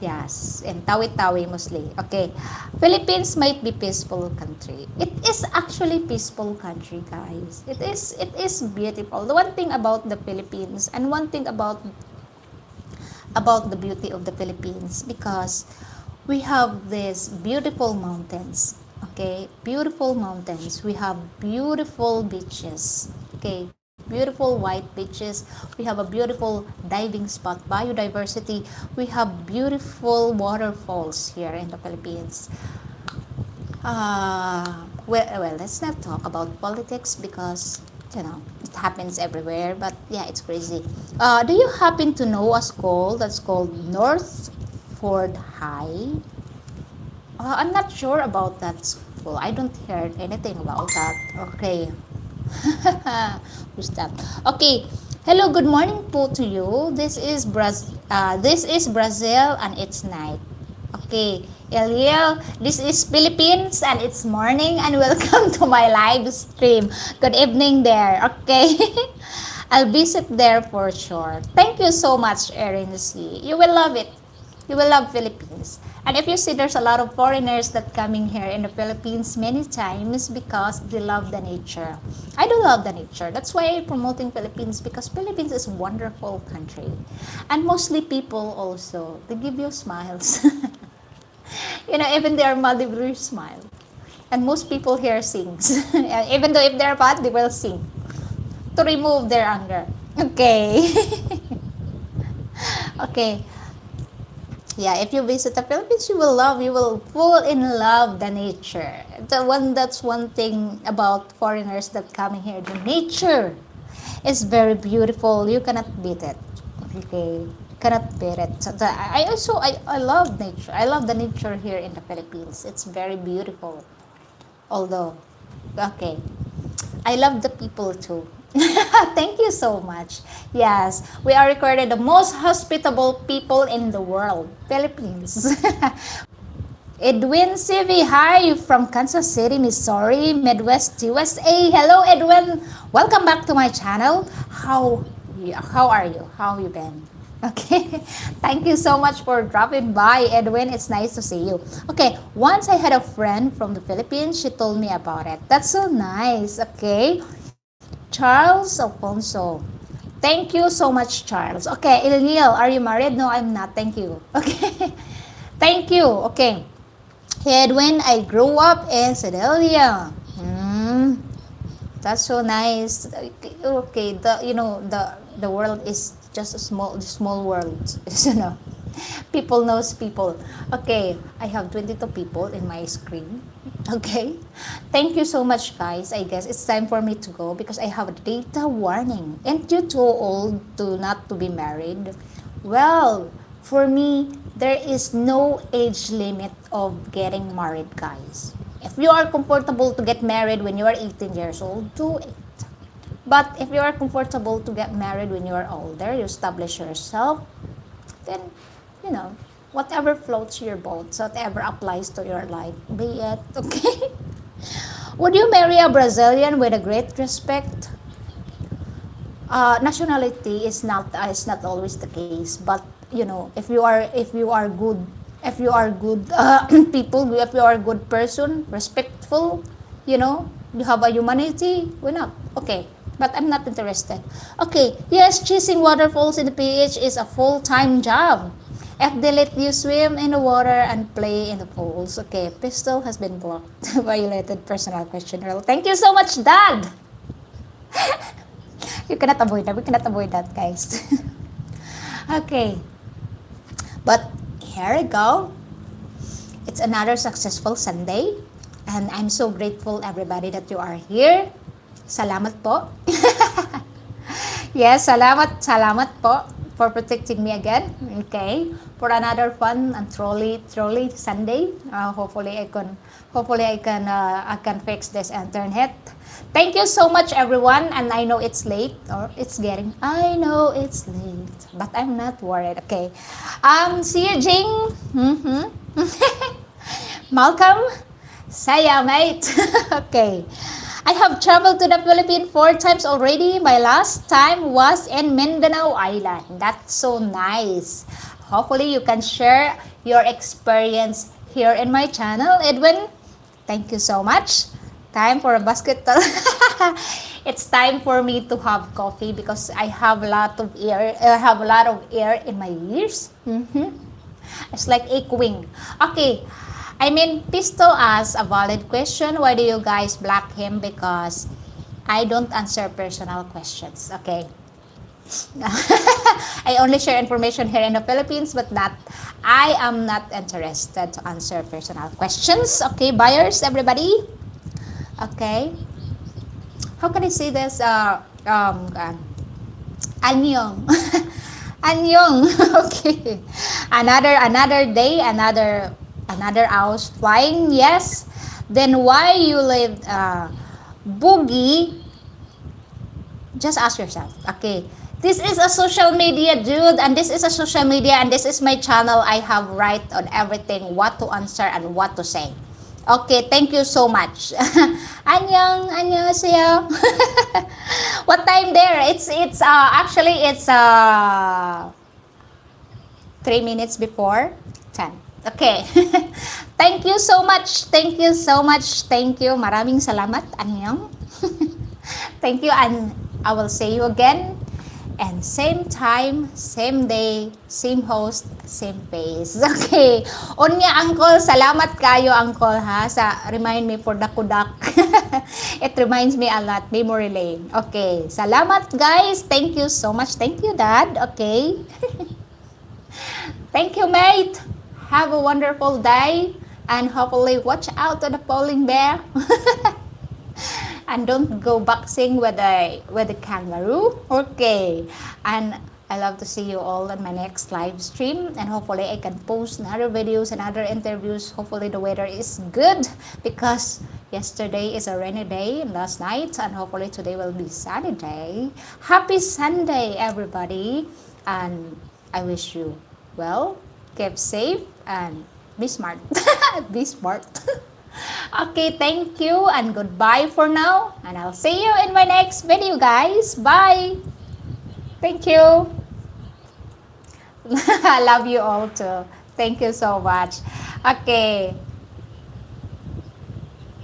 Yes, in Tawi-Tawi mostly. Okay. Philippines might be peaceful country. It is actually peaceful country, guys. It is beautiful. The one thing about the Philippines and one thing about the beauty of the Philippines because we have these beautiful mountains. Okay, beautiful mountains. We have beautiful beaches. Okay, beautiful white beaches. We have a beautiful diving spot, biodiversity. We have beautiful waterfalls here in the Philippines. Well, let's not talk about politics because it happens everywhere. But yeah, it's crazy. Do you happen to know a school that's called North Ford High? I'm not sure about that school. I don't hear anything about that. Okay. Who's that? Okay. Hello, good morning po to you. This is Brazil and it's night. Okay. Eliel, this is Philippines and it's morning and welcome to my live stream. Good evening there. Okay. I'll visit there for sure. Thank you so much, Erin C. You will love it. You will love Philippines. And if you see there's a lot of foreigners that coming here in the Philippines many times because they love the nature. I do love the nature. That's why I'm promoting Philippines because Philippines is a wonderful country. And mostly people also, they give you smiles. Even they are mad, they will smile. And most people here sings. Even though if they're bad, they will sing to remove their anger. Okay. Okay. Yeah, if you visit the Philippines, you will fall in love the nature. That's one thing about foreigners that coming here. The nature is very beautiful. You cannot beat it. Okay, cannot beat it. So I love nature. I love the nature here in the Philippines. It's very beautiful. Although, okay, I love the people too. Thank you so much. Yes, we are recorded the most hospitable people in the world, Philippines. Edwin CV, hi from Kansas City, Missouri, Midwest, USA. Hello, Edwin. Welcome back to my channel. How are you? How have you been? Okay, thank you so much for dropping by, Edwin. It's nice to see you. Okay, once I had a friend from the Philippines. She told me about it. That's so nice. Okay, Charles Alfonso. Thank you so much, Charles. Okay, Ilniel, are you married? No, I'm not. Thank you. Okay, thank you. Okay. Edwin, I grew up in Sedalia. That's so nice. Okay, the world is just a small world. You know, people knows people. Okay, I have 22 people in my screen. Okay, thank you so much, guys. I guess it's time for me to go because I have a data warning. Aren't you too old to not to be married? Well, for me, there is no age limit of getting married, guys. If you are comfortable to get married when you are 18 years old, do it. But if you are comfortable to get married when you are older, you establish yourself, then, you know, whatever floats your boat, whatever applies to your life, be it, okay? Would you marry a Brazilian with a great respect? Nationality is not always the case, but you know, if you are good people, if you are a good person, respectful, you know, you have a humanity, why not? Okay, but I'm not interested. Okay, yes, chasing waterfalls in the PH is a full-time job. If they let you swim in the water and play in the pools. Okay, pistol has been blocked. Violated personal question. Well, thank you so much, Dad. You cannot avoid that. We cannot avoid that, guys. Okay. But here we go. It's another successful Sunday. And I'm so grateful, everybody, that you are here. Salamat po. Yes, salamat po for protecting me again. Okay. For another fun and trolley Sunday. Hopefully I can fix this internet. Thank you so much, everyone. And I know it's late, or I know it's late, but I'm not worried. Okay. See you, Jing. Malcolm. Saya, mate. Okay. I have traveled to the Philippines 4 times already. My last time was in Mindanao Island. That's so nice. Hopefully, you can share your experience here in my channel, Edwin. Thank you so much. Time for a basket. It's time for me to have coffee because I have a lot of air. I have a lot of air in my ears. It's like echoing. Okay. I mean, Pisto asked a valid question. Why do you guys block him? Because I don't answer personal questions. Okay. I only share information here in the Philippines, but I am not interested to answer personal questions. Okay, buyers, everybody. Okay. How can I say this? Anyong. Anyong. Okay. Another day, another hours flying. Yes. Then why you live Boogie? Just ask yourself. Okay. This is a social media, dude, and this is a social media, and this is my channel. I have right on everything, what to answer and what to say. Okay, thank you so much. Annyeonghaseyo. What time there? It's actually it's 3 minutes before 10. Okay. Thank you so much. Thank you so much. Thank you. Maraming salamat. Annyeong. Thank you, and I will see you again. And same time, same day, same host, same face. Okay. Unya, Uncle. Salamat kayo, Uncle, ha? Remind me for the kudak. It reminds me a lot. Memory lane. Okay. Salamat, guys. Thank you so much. Thank you, Dad. Okay. Thank you, mate. Have a wonderful day. And hopefully watch out to the polling bear. And don't go boxing with the kangaroo. Okay. And I love to see you all on my next live stream. And hopefully I can post other videos and other interviews. Hopefully the weather is good because yesterday is a rainy day and last night. And hopefully today will be sunny day. Happy Sunday, everybody. And I wish you well, keep safe, and Be smart. Be smart. Okay, thank you and goodbye for now. And I'll see you in my next video, guys. Bye. Thank you. I love you all too. Thank you so much. Okay.